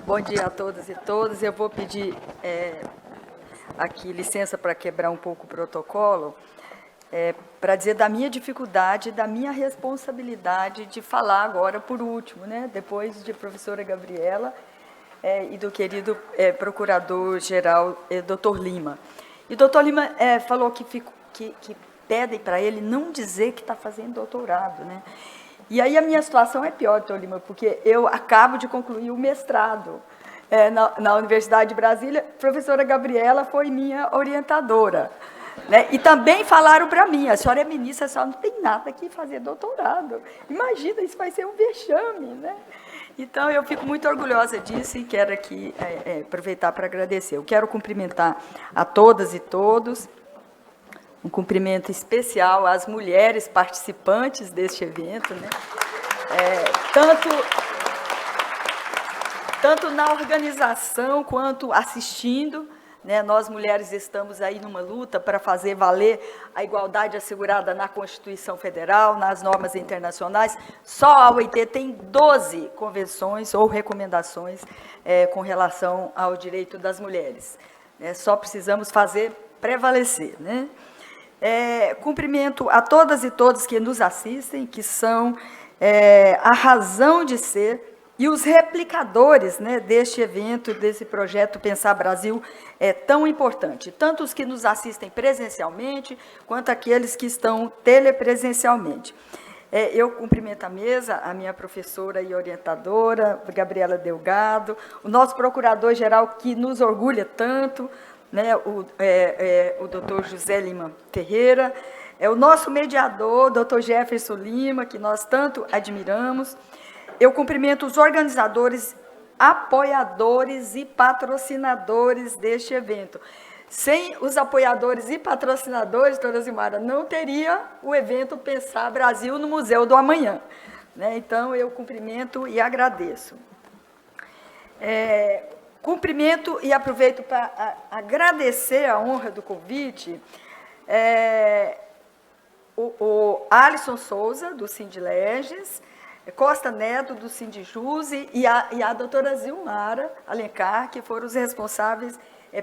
[SPEAKER 5] Bom dia a todas e todos. Eu vou pedir aqui licença para quebrar um pouco o protocolo, para dizer da minha dificuldade, da minha responsabilidade de falar agora por último, né? Depois de professora Gabriela e do querido procurador-geral, doutor Lima. E o doutor Lima falou que pedem para ele não dizer que está fazendo doutorado, né? E aí a minha situação é pior, doutor Lima, porque eu acabo de concluir o mestrado na Universidade de Brasília. A professora Gabriela foi minha orientadora, né? E também falaram para mim, a senhora é ministra, a senhora não tem nada que fazer doutorado. Imagina, isso vai ser um vexame, né? Então, eu fico muito orgulhosa disso e quero aqui aproveitar para agradecer. Eu quero cumprimentar a todas e todos, um cumprimento especial às mulheres participantes deste evento, né? Tanto na organização quanto assistindo, né? Nós, mulheres, estamos aí numa luta para fazer valer a igualdade assegurada na Constituição Federal, nas normas internacionais. Só a OIT tem 12 convenções ou recomendações com relação ao direito das mulheres. Só precisamos fazer prevalecer, né? Cumprimento a todas e todos que nos assistem, que são a razão de ser e os replicadores, né, deste evento, desse projeto Pensar Brasil tão importante, tanto os que nos assistem presencialmente, quanto aqueles que estão telepresencialmente. Eu cumprimento a mesa, a minha professora e orientadora, Gabriela Delgado, o nosso procurador-geral, que nos orgulha tanto, né, o doutor José Lima Ferreira, o nosso mediador, doutor Jefferson Lima, que nós tanto admiramos. Eu cumprimento os organizadores, apoiadores e patrocinadores deste evento. Sem os apoiadores e patrocinadores, doutora Zilmara, não teria o evento Pensar Brasil no Museu do Amanhã, né? Então, eu cumprimento e agradeço. Cumprimento e aproveito para agradecer a honra do convite, o Alisson Souza, do Sindileges, Costa Neto, do Sindijuse, e a doutora Zilmara Alencar, que foram os responsáveis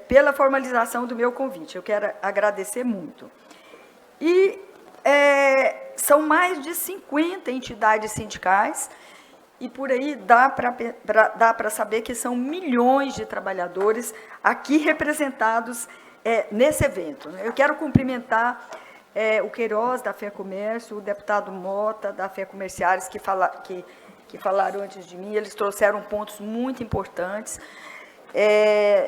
[SPEAKER 5] pela formalização do meu convite. Eu quero agradecer muito. E são mais de 50 entidades sindicais, e por aí dá para saber que são milhões de trabalhadores aqui representados nesse evento. Eu quero cumprimentar o Queiroz, da FEComércio, o deputado Mota, da FEComerciários, que falaram antes de mim. Eles trouxeram pontos muito importantes.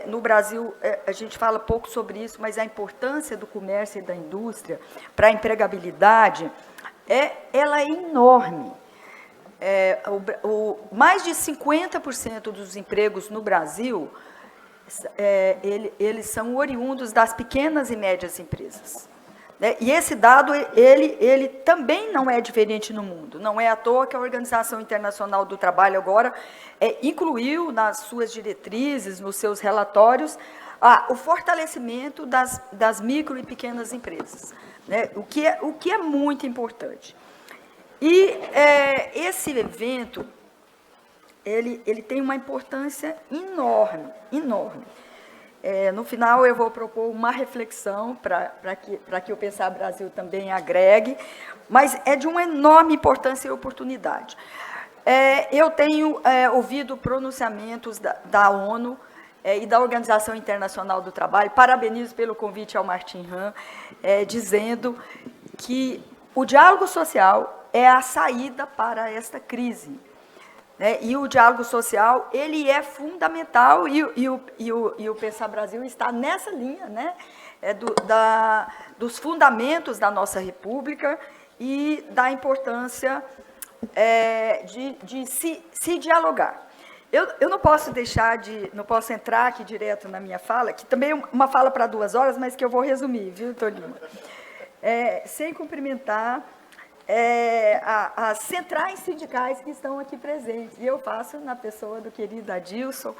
[SPEAKER 5] No Brasil, a gente fala pouco sobre isso, mas a importância do comércio e da indústria para a empregabilidade, ela é enorme. Mais de 50% dos empregos no Brasil, eles são oriundos das pequenas e médias empresas. E esse dado, ele também não é diferente no mundo. Não é à toa que a Organização Internacional do Trabalho agora incluiu nas suas diretrizes, nos seus relatórios, o fortalecimento das micro e pequenas empresas, né? O que é muito importante. E esse evento, ele tem uma importância enorme, enorme. No final, eu vou propor uma reflexão para que o Pensar Brasil também agregue, mas é de uma enorme importância e oportunidade. Eu tenho ouvido pronunciamentos da ONU e da Organização Internacional do Trabalho, parabenizo pelo convite ao Martin Hahn, dizendo que o diálogo social é a saída para esta crise. E o diálogo social, ele é fundamental, e o Pensar Brasil está nessa linha, dos fundamentos da nossa República e da importância de se dialogar. Eu não posso não posso entrar aqui direto na minha fala, que também é uma fala para 2 horas, mas que eu vou resumir, viu, Tolima? Sem cumprimentar as centrais sindicais que estão aqui presentes. E eu faço na pessoa do querido Adilson,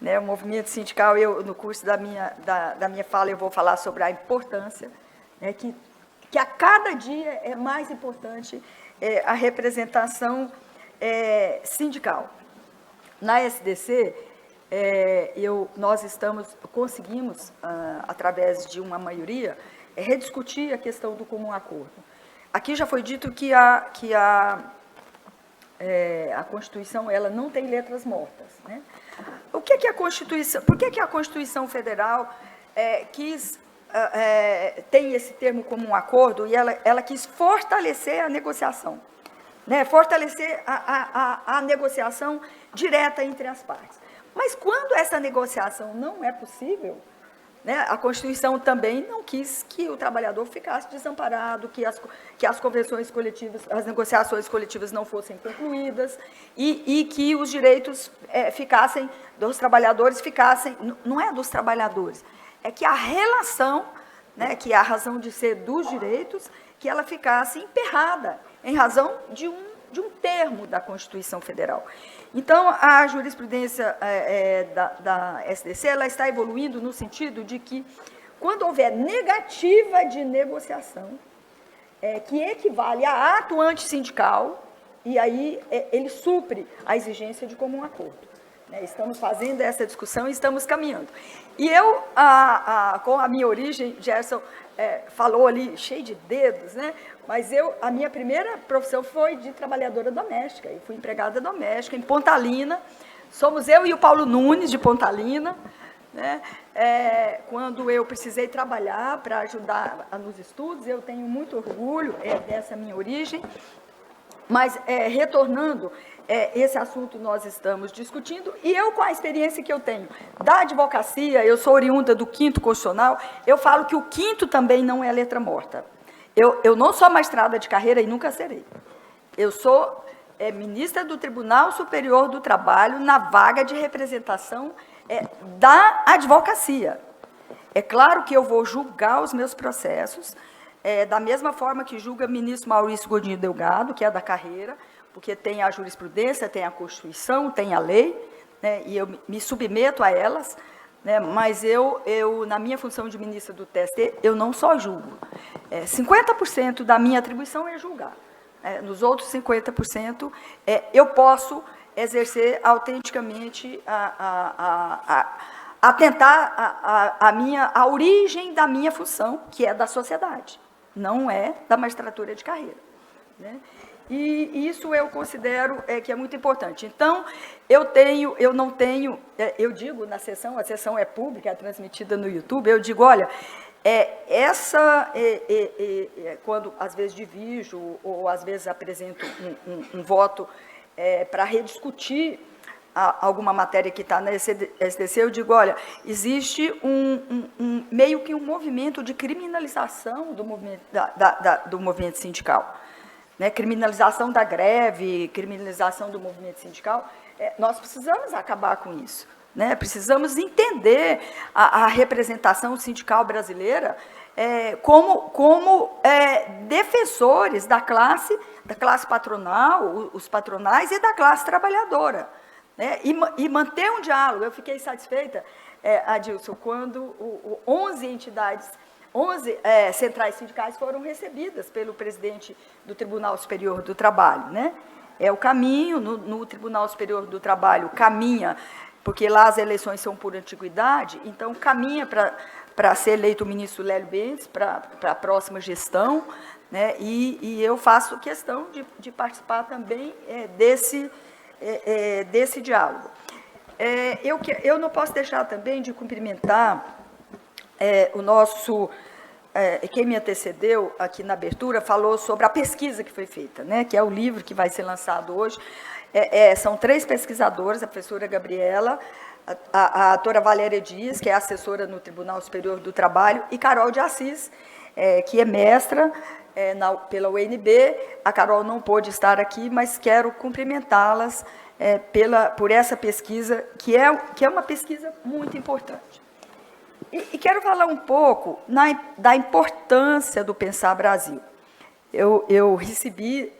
[SPEAKER 5] o movimento sindical. No curso da minha fala, eu vou falar sobre a importância, que a cada dia é mais importante a representação sindical. Na SDC, nós conseguimos, através de uma maioria, rediscutir a questão do comum acordo. Aqui já foi dito que a Constituição ela não tem letras mortas. O que é a Constituição? Por que a Constituição Federal tem esse termo comum acordo e ela quis fortalecer a negociação, fortalecer a negociação direta entre as partes. Mas quando essa negociação não é possível, a Constituição também não quis que o trabalhador ficasse desamparado, que as convenções coletivas, as negociações coletivas não fossem concluídas e que os direitos dos trabalhadores ficassem, não é dos trabalhadores, é que a relação, que é a razão de ser dos direitos, que ela ficasse emperrada em razão de um termo da Constituição Federal. Então, a jurisprudência da SDC ela está evoluindo no sentido de que, quando houver negativa de negociação, que equivale a ato antissindical, e aí ele supre a exigência de comum acordo. Estamos fazendo essa discussão e estamos caminhando. E eu, com a minha origem, Gerson falou ali, cheio de dedos, mas a minha primeira profissão foi de trabalhadora doméstica, e fui empregada doméstica em Pontalina. Somos eu e o Paulo Nunes, de Pontalina, quando eu precisei trabalhar para ajudar nos estudos. Eu tenho muito orgulho dessa minha origem, mas, retornando, esse assunto nós estamos discutindo, e eu, com a experiência que eu tenho da advocacia, eu sou oriunda do 5º Constitucional, eu falo que o 5º também não é letra morta. Eu não sou magistrada de carreira e nunca serei. Eu sou ministra do Tribunal Superior do Trabalho na vaga de representação da advocacia. É claro que eu vou julgar os meus processos da mesma forma que julga o ministro Maurício Godinho Delgado, que é da carreira, porque tem a jurisprudência, tem a Constituição, tem a lei, e eu me submeto a elas, mas eu, na minha função de ministra do TST, eu não só julgo. 50% da minha atribuição é julgar. Nos outros 50%, eu posso exercer autenticamente, atentar a origem da minha função, que é da sociedade, não é da magistratura de carreira. E isso eu considero que é muito importante. Então, eu digo na sessão, a sessão é pública, é transmitida no YouTube, eu digo, olha, quando às vezes divijo ou às vezes apresento um voto para rediscutir alguma matéria que está na SDC, eu digo, olha, existe meio que um movimento de criminalização do movimento sindical. Criminalização da greve, criminalização do movimento sindical. Nós precisamos acabar com isso. Precisamos entender a representação sindical brasileira como defensores da classe patronal, os patronais, e da classe trabalhadora. E manter um diálogo. Eu fiquei satisfeita, Adilson, quando 11 centrais sindicais foram recebidas pelo presidente do Tribunal Superior do Trabalho. O caminho, no Tribunal Superior do Trabalho, caminha porque lá as eleições são por antiguidade, então caminha para ser eleito o ministro Lélio Bentes, para a próxima gestão, né, e eu faço questão de participar também desse diálogo. Eu não posso deixar também de cumprimentar o nosso... quem me antecedeu aqui na abertura falou sobre a pesquisa que foi feita, né, que é o livro que vai ser lançado hoje. São 3 pesquisadoras, a professora Gabriela, a doutora Valéria Dias, que é assessora no Tribunal Superior do Trabalho, e Carol de Assis, que é mestra pela UNB. A Carol não pôde estar aqui, mas quero cumprimentá-las por essa pesquisa, que é uma pesquisa muito importante. E quero falar um pouco da importância do Pensar Brasil. Eu recebi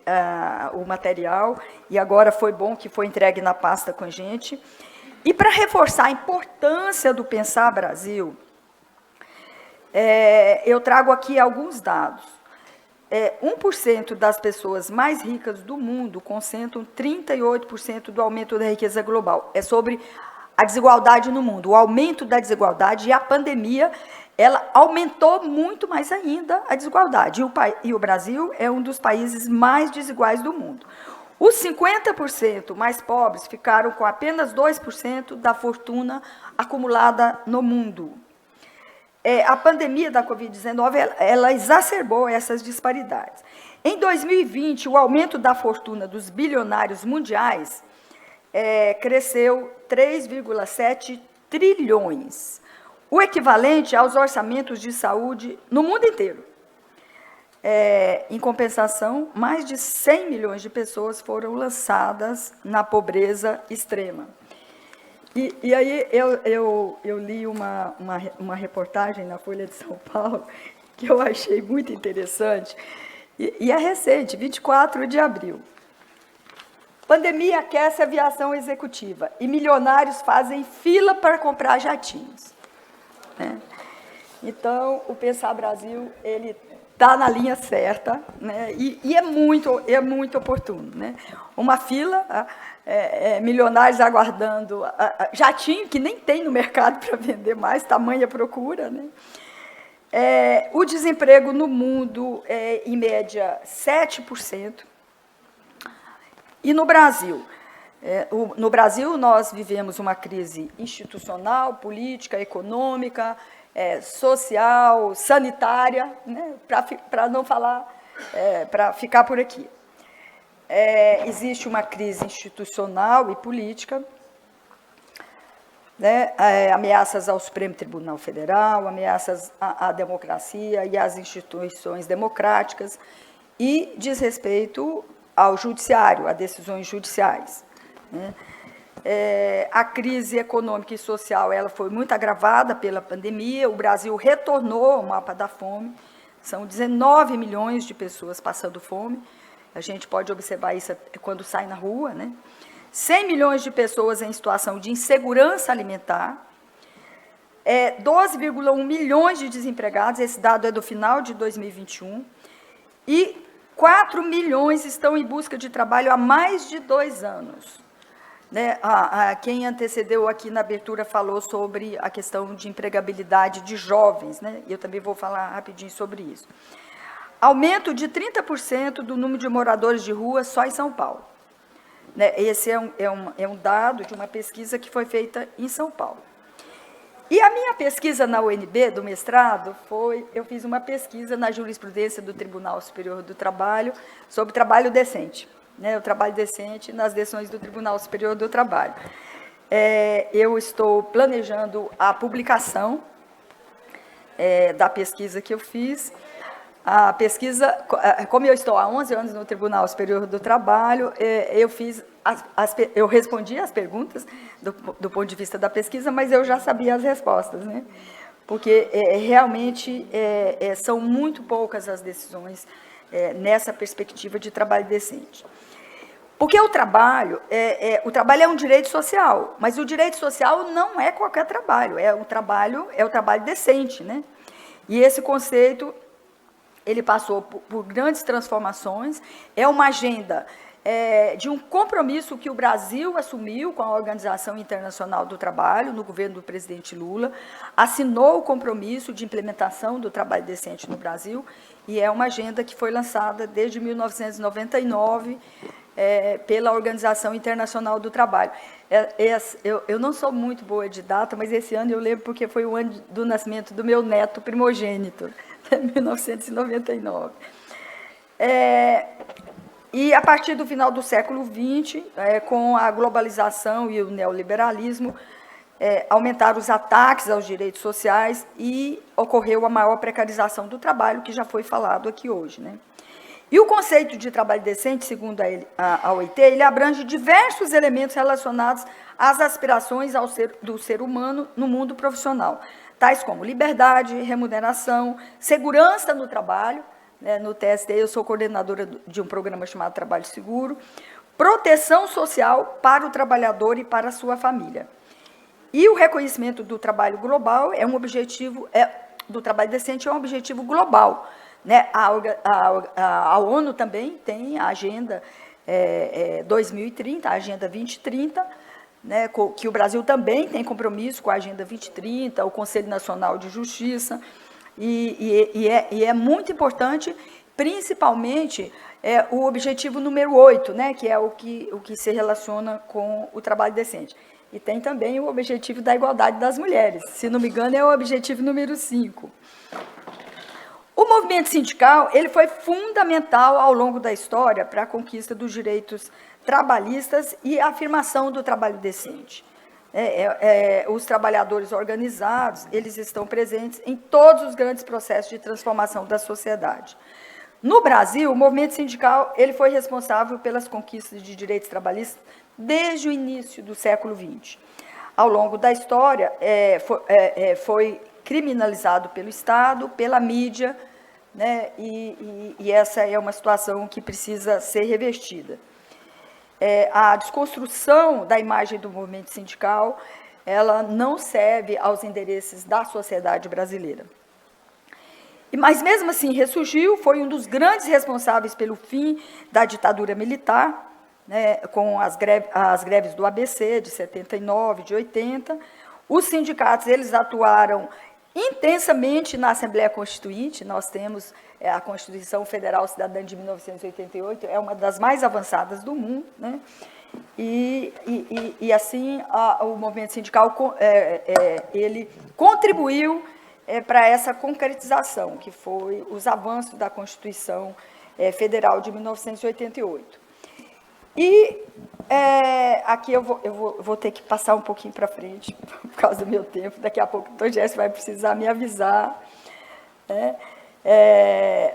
[SPEAKER 5] o material, e agora foi bom que foi entregue na pasta com a gente. E para reforçar a importância do Pensar Brasil, eu trago aqui alguns dados. 1% das pessoas mais ricas do mundo concentram 38% do aumento da riqueza global. É sobre a desigualdade no mundo, o aumento da desigualdade, e a pandemia, ela aumentou muito mais ainda a desigualdade. E o Brasil é um dos países mais desiguais do mundo. Os 50% mais pobres ficaram com apenas 2% da fortuna acumulada no mundo. A pandemia da Covid-19, ela exacerbou essas disparidades. Em 2020, o aumento da fortuna dos bilionários mundiais cresceu 3,7 trilhões, o equivalente aos orçamentos de saúde no mundo inteiro. Em compensação, mais de 100 milhões de pessoas foram lançadas na pobreza extrema. E aí eu li uma reportagem na Folha de São Paulo que eu achei muito interessante, e é recente, 24 de abril. Pandemia aquece a aviação executiva e milionários fazem fila para comprar jatinhos. Né? Então, o Pensar Brasil, ele está na linha certa, né? E é muito oportuno. Né? Uma fila, milionários aguardando jatinho, que nem tem no mercado para vender mais, tamanha procura. Né? O desemprego no mundo é, em média, 7%. E no Brasil? No Brasil, nós vivemos uma crise institucional, política, econômica, social, sanitária, né? Para não falar, para ficar por aqui. Existe uma crise institucional e política, né? Ameaças ao Supremo Tribunal Federal, ameaças à democracia e às instituições democráticas, e desrespeito ao judiciário, a decisões judiciais. Né? A crise econômica e social, ela foi muito agravada pela pandemia. O Brasil retornou ao mapa da fome. São 19 milhões de pessoas passando fome. A gente pode observar isso quando sai na rua. Né? 100 milhões de pessoas em situação de insegurança alimentar. 12,1 milhões de desempregados. Esse dado é do final de 2021. E 4 milhões estão em busca de trabalho há mais de 2 anos. Né? Quem antecedeu aqui na abertura falou sobre a questão de empregabilidade de jovens, né? Eu também vou falar rapidinho sobre isso. Aumento de 30% do número de moradores de rua só em São Paulo. Né? Esse é um dado de uma pesquisa que foi feita em São Paulo. E a minha pesquisa na UNB, do mestrado, eu fiz uma pesquisa na jurisprudência do Tribunal Superior do Trabalho sobre trabalho decente, né, o trabalho decente nas decisões do Tribunal Superior do Trabalho. Eu estou planejando a publicação da pesquisa que eu fiz. A pesquisa, como eu estou há 11 anos no Tribunal Superior do Trabalho, eu respondi as perguntas do ponto de vista da pesquisa, mas eu já sabia as respostas, né? Porque realmente são muito poucas as decisões nessa perspectiva de trabalho decente. Porque o trabalho é um direito social, mas o direito social não é qualquer trabalho, o trabalho decente, né? E esse conceito, ele passou por grandes transformações, é uma agenda de um compromisso que o Brasil assumiu com a Organização Internacional do Trabalho, no governo do presidente Lula, assinou o compromisso de implementação do trabalho decente no Brasil, e é uma agenda que foi lançada desde 1999 pela Organização Internacional do Trabalho. Eu não sou muito boa de data, mas esse ano eu lembro porque foi o ano do nascimento do meu neto primogênito, 1999. E, a partir do final do século XX, com a globalização e o neoliberalismo, aumentaram os ataques aos direitos sociais e ocorreu a maior precarização do trabalho, que já foi falado aqui hoje, né? E o conceito de trabalho decente, segundo a OIT, ele abrange diversos elementos relacionados às aspirações do ser humano no mundo profissional, tais como liberdade, remuneração, segurança no trabalho. No TST, eu sou coordenadora de um programa chamado Trabalho Seguro, proteção social para o trabalhador e para a sua família. E o reconhecimento do trabalho global é um objetivo, do trabalho decente é um objetivo global, né? A ONU também tem a Agenda 2030, a Agenda 2030, né, que o Brasil também tem compromisso com a Agenda 2030, o Conselho Nacional de Justiça. E é muito importante, principalmente, o objetivo número 8, né, que é o que se relaciona com o trabalho decente. E tem também o objetivo da igualdade das mulheres, se não me engano, é o objetivo número 5. O movimento sindical ele foi fundamental ao longo da história para a conquista dos direitos trabalhistas e a afirmação do trabalho decente. Os trabalhadores organizados, eles estão presentes em todos os grandes processos de transformação da sociedade. No Brasil, o movimento sindical ele foi responsável pelas conquistas de direitos trabalhistas desde o início do século XX. Ao longo da história, foi criminalizado pelo Estado, pela mídia, né, e essa é uma situação que precisa ser revestida. A desconstrução da imagem do movimento sindical, ela não serve aos interesses da sociedade brasileira. Mas, mesmo assim, ressurgiu, foi um dos grandes responsáveis pelo fim da ditadura militar, né, com as greves do ABC, de 79, de 80. Os sindicatos, eles atuaram intensamente na Assembleia Constituinte. Nós temos a Constituição Federal Cidadã de 1988, é uma das mais avançadas do mundo, né? E assim, o movimento sindical ele contribuiu para essa concretização, que foi os avanços da Constituição Federal de 1988. E aqui eu vou ter que passar um pouquinho para frente, por causa do meu tempo. Daqui a pouco o doutor Jéssica vai precisar me avisar.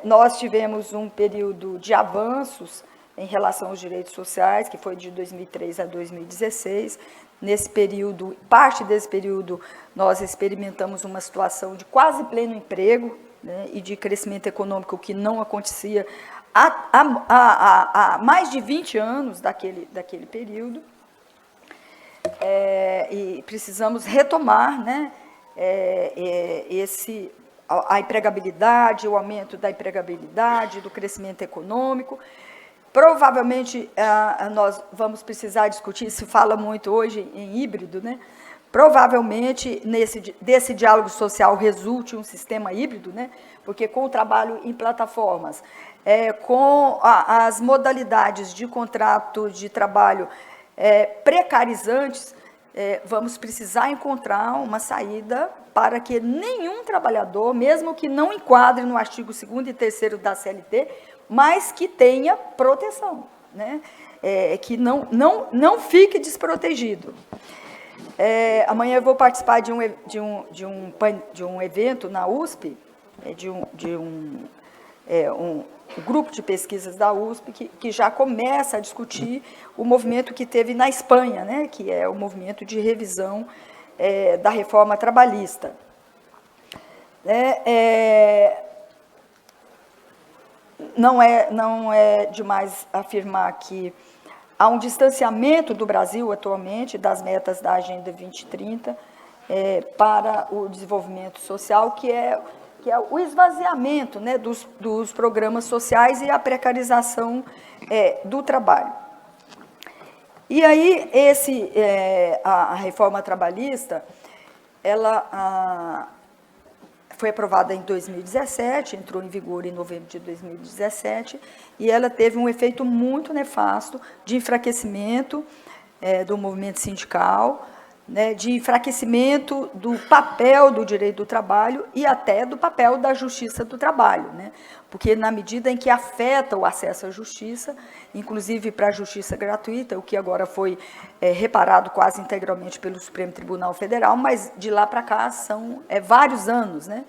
[SPEAKER 5] Nós tivemos um período de avanços em relação aos direitos sociais, que foi de 2003 a 2016. Nesse período, parte desse período, nós experimentamos uma situação de quase pleno emprego, né, e de crescimento econômico que não acontecia há mais de 20 anos daquele período. E precisamos retomar, né, a empregabilidade, o aumento da empregabilidade, do crescimento econômico. Provavelmente, nós vamos precisar discutir, se fala muito hoje em híbrido, né? Provavelmente, desse diálogo social resulte um sistema híbrido, né? Porque com o trabalho em plataformas, com as modalidades de contrato de trabalho precarizantes, vamos precisar encontrar uma saída para que nenhum trabalhador, mesmo que não enquadre no artigo 2º e 3º da CLT, mas que tenha proteção, né? Que não fique desprotegido. Amanhã eu vou participar de um evento na USP, um grupo de pesquisas da USP que já começa a discutir o movimento que teve na Espanha, né? Que é o movimento de revisão da reforma trabalhista. Não é demais afirmar que há um distanciamento do Brasil atualmente das metas da Agenda 2030 para o desenvolvimento social, que é que é o esvaziamento, né, dos programas sociais e a precarização do trabalho. E aí, a reforma trabalhista, ela foi aprovada em 2017, entrou em vigor em novembro de 2017, e ela teve um efeito muito nefasto de enfraquecimento do movimento sindical, né, de enfraquecimento do papel do direito do trabalho e até do papel da justiça do trabalho, né, porque na medida em que afeta o acesso à justiça, inclusive para a justiça gratuita, o que agora foi reparado quase integralmente pelo Supremo Tribunal Federal, mas de lá para cá são vários anos, né,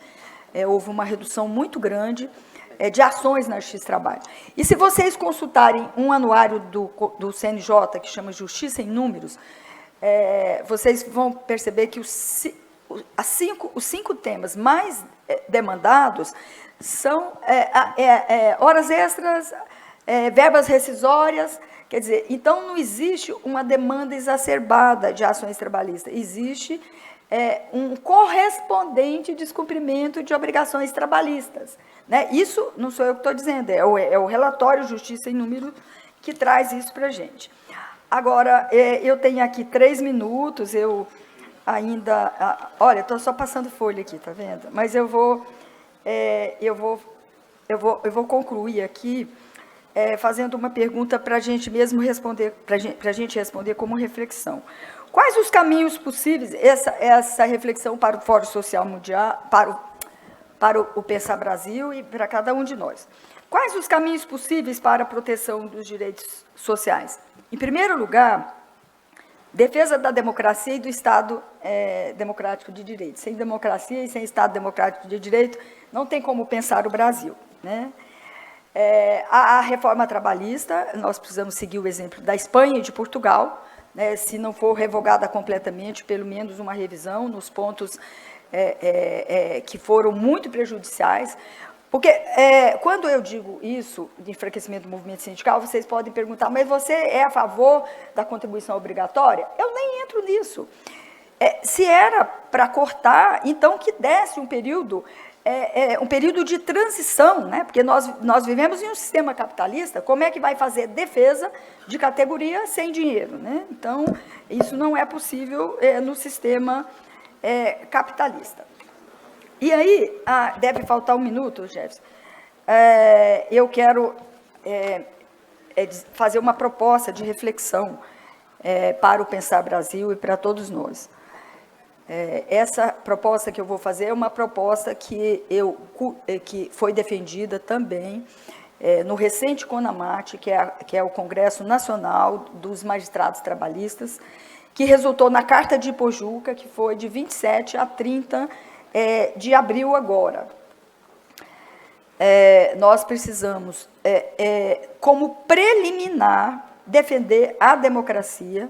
[SPEAKER 5] houve uma redução muito grande de ações na Justiça do Trabalho. E se vocês consultarem um anuário do CNJ, que chama Justiça em Números, vocês vão perceber que os 5 temas mais demandados são horas extras, verbas rescisórias, quer dizer, então não existe uma demanda exacerbada de ações trabalhistas, existe um correspondente descumprimento de obrigações trabalhistas, né? Isso não sou eu que estou dizendo, é o relatório Justiça em Número que traz isso para a gente. Agora, eu tenho aqui 3 minutos, eu ainda... olha, estou só passando folha aqui, tá vendo? Mas eu vou concluir aqui fazendo uma pergunta para a gente mesmo responder, para a gente responder como reflexão. Quais os caminhos possíveis, essa reflexão para o Fórum Social Mundial, para o Pensar Brasil e para cada um de nós? Quais os caminhos possíveis para a proteção dos direitos sociais? Em primeiro lugar, defesa da democracia e do Estado democrático de direito. Sem democracia e sem Estado democrático de direito, não tem como pensar o Brasil, né? A reforma trabalhista, nós precisamos seguir o exemplo da Espanha e de Portugal, né, se não for revogada completamente, pelo menos uma revisão nos pontos que foram muito prejudiciais. Porque, quando eu digo isso, de enfraquecimento do movimento sindical, vocês podem perguntar, mas você é a favor da contribuição obrigatória? Eu nem entro nisso. Se era para cortar, então que desse um período de transição, né? Porque nós vivemos em um sistema capitalista, como é que vai fazer defesa de categoria sem dinheiro, né? Então, isso não é possível no sistema capitalista. E aí, deve faltar 1 minuto, Jefferson, eu quero fazer uma proposta de reflexão para o Pensar Brasil e para todos nós. Essa proposta que eu vou fazer é uma proposta que foi defendida também no recente CONAMAT, que é o Congresso Nacional dos Magistrados Trabalhistas, que resultou na Carta de Ipojuca, que foi de 27 a 30 de abril agora. Nós precisamos, como preliminar, defender a democracia,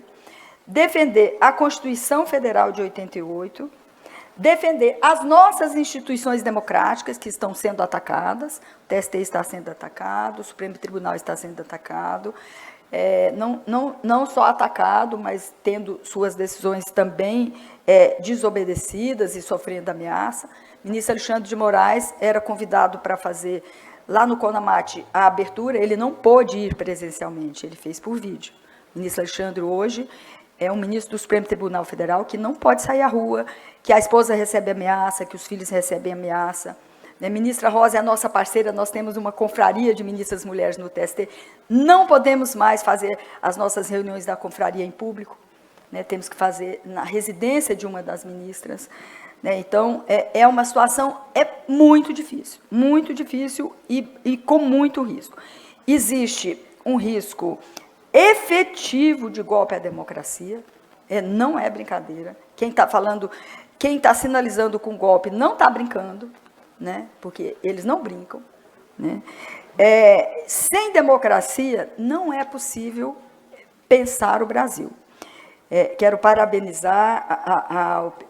[SPEAKER 5] defender a Constituição Federal de 88, defender as nossas instituições democráticas que estão sendo atacadas, o TST está sendo atacado, o Supremo Tribunal está sendo atacado, não só atacado, mas tendo suas decisões também desobedecidas e sofrendo ameaça. O ministro Alexandre de Moraes era convidado para fazer, lá no CONAMAT, a abertura, ele não pôde ir presencialmente, ele fez por vídeo. O ministro Alexandre, hoje, é um ministro do Supremo Tribunal Federal que não pode sair à rua, que a esposa recebe ameaça, que os filhos recebem ameaça. A ministra Rosa é a nossa parceira, nós temos uma confraria de ministras mulheres no TST, não podemos mais fazer as nossas reuniões da confraria em público, né, temos que fazer na residência de uma das ministras, né, então é uma situação muito difícil e com muito risco. Existe um risco efetivo de golpe à democracia, não é brincadeira, quem está sinalizando com golpe não está brincando, né, porque eles não brincam, né. Sem democracia não é possível pensar o Brasil. Quero parabenizar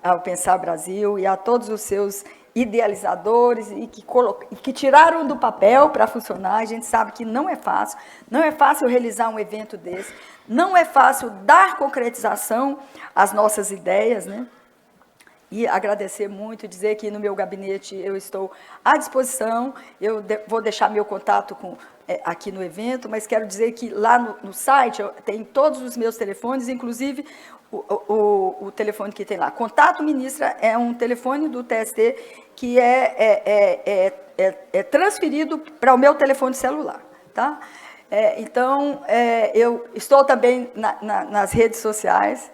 [SPEAKER 5] ao Pensar Brasil e a todos os seus idealizadores e que tiraram do papel para funcionar. A gente sabe que não é fácil realizar um evento desse, não é fácil dar concretização às nossas ideias, né? e agradecer muito, dizer que no meu gabinete eu estou à disposição, eu vou deixar meu contato aqui no evento, mas quero dizer que lá no site tem todos os meus telefones, inclusive o telefone que tem lá. Contato Ministra é um telefone do TST que é transferido para o meu telefone celular. Tá? Então, eu estou também nas redes sociais,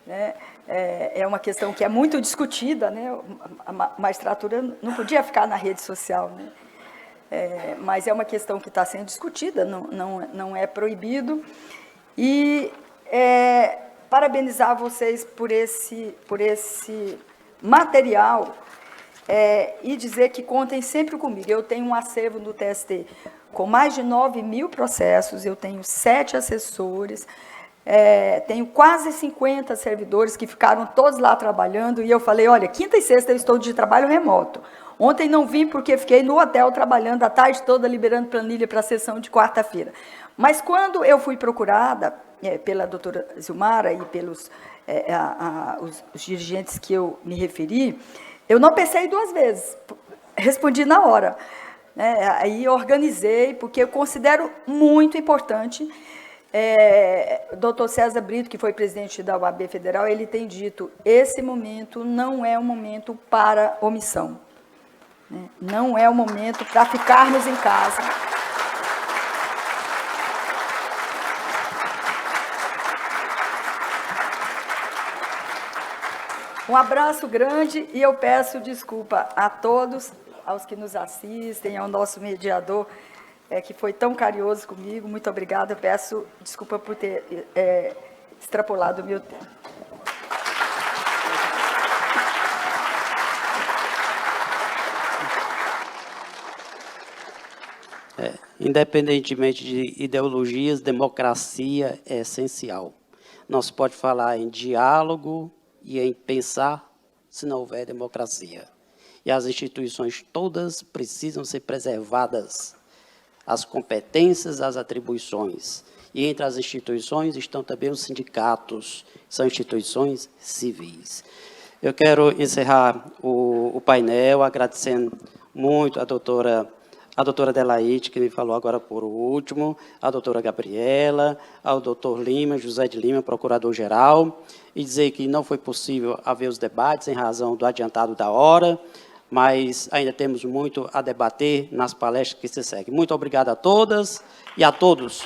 [SPEAKER 5] né? É uma questão que é muito discutida, né? A magistratura não podia ficar na rede social, né? Mas é uma questão que está sendo discutida, não é proibido. E parabenizar vocês por esse material e dizer que contem sempre comigo. Eu tenho um acervo no TST com mais de 9.000 processos, eu tenho 7 assessores, tenho quase 50 servidores que ficaram todos lá trabalhando, e eu falei, olha, quinta e sexta eu estou de trabalho remoto. Ontem não vim porque fiquei no hotel trabalhando a tarde toda, liberando planilha para a sessão de quarta-feira. Mas quando eu fui procurada pela doutora Zilmara e pelos os dirigentes que eu me referi, eu não pensei 2 vezes, respondi na hora. Aí organizei, porque eu considero muito importante. O doutor César Brito, que foi presidente da OAB Federal, ele tem dito, esse momento não é um momento para omissão. Não é o momento para ficarmos em casa. Um abraço grande e eu peço desculpa a todos, aos que nos assistem, ao nosso mediador, que foi tão carinhoso comigo. Muito obrigada. Eu peço desculpa por ter extrapolado o meu tempo.
[SPEAKER 2] Independentemente de ideologias, democracia é essencial. Não se pode falar em diálogo e em pensar se não houver democracia. E as instituições todas precisam ser preservadas, as competências, as atribuições. E entre as instituições estão também os sindicatos, são instituições civis. Eu quero encerrar o painel agradecendo muito a doutora Adelaide, que me falou agora por último, a doutora Gabriela, ao doutor Lima, José de Lima, procurador-geral, e dizer que não foi possível haver os debates em razão do adiantado da hora, mas ainda temos muito a debater nas palestras que se seguem. Muito obrigado a todas e a todos.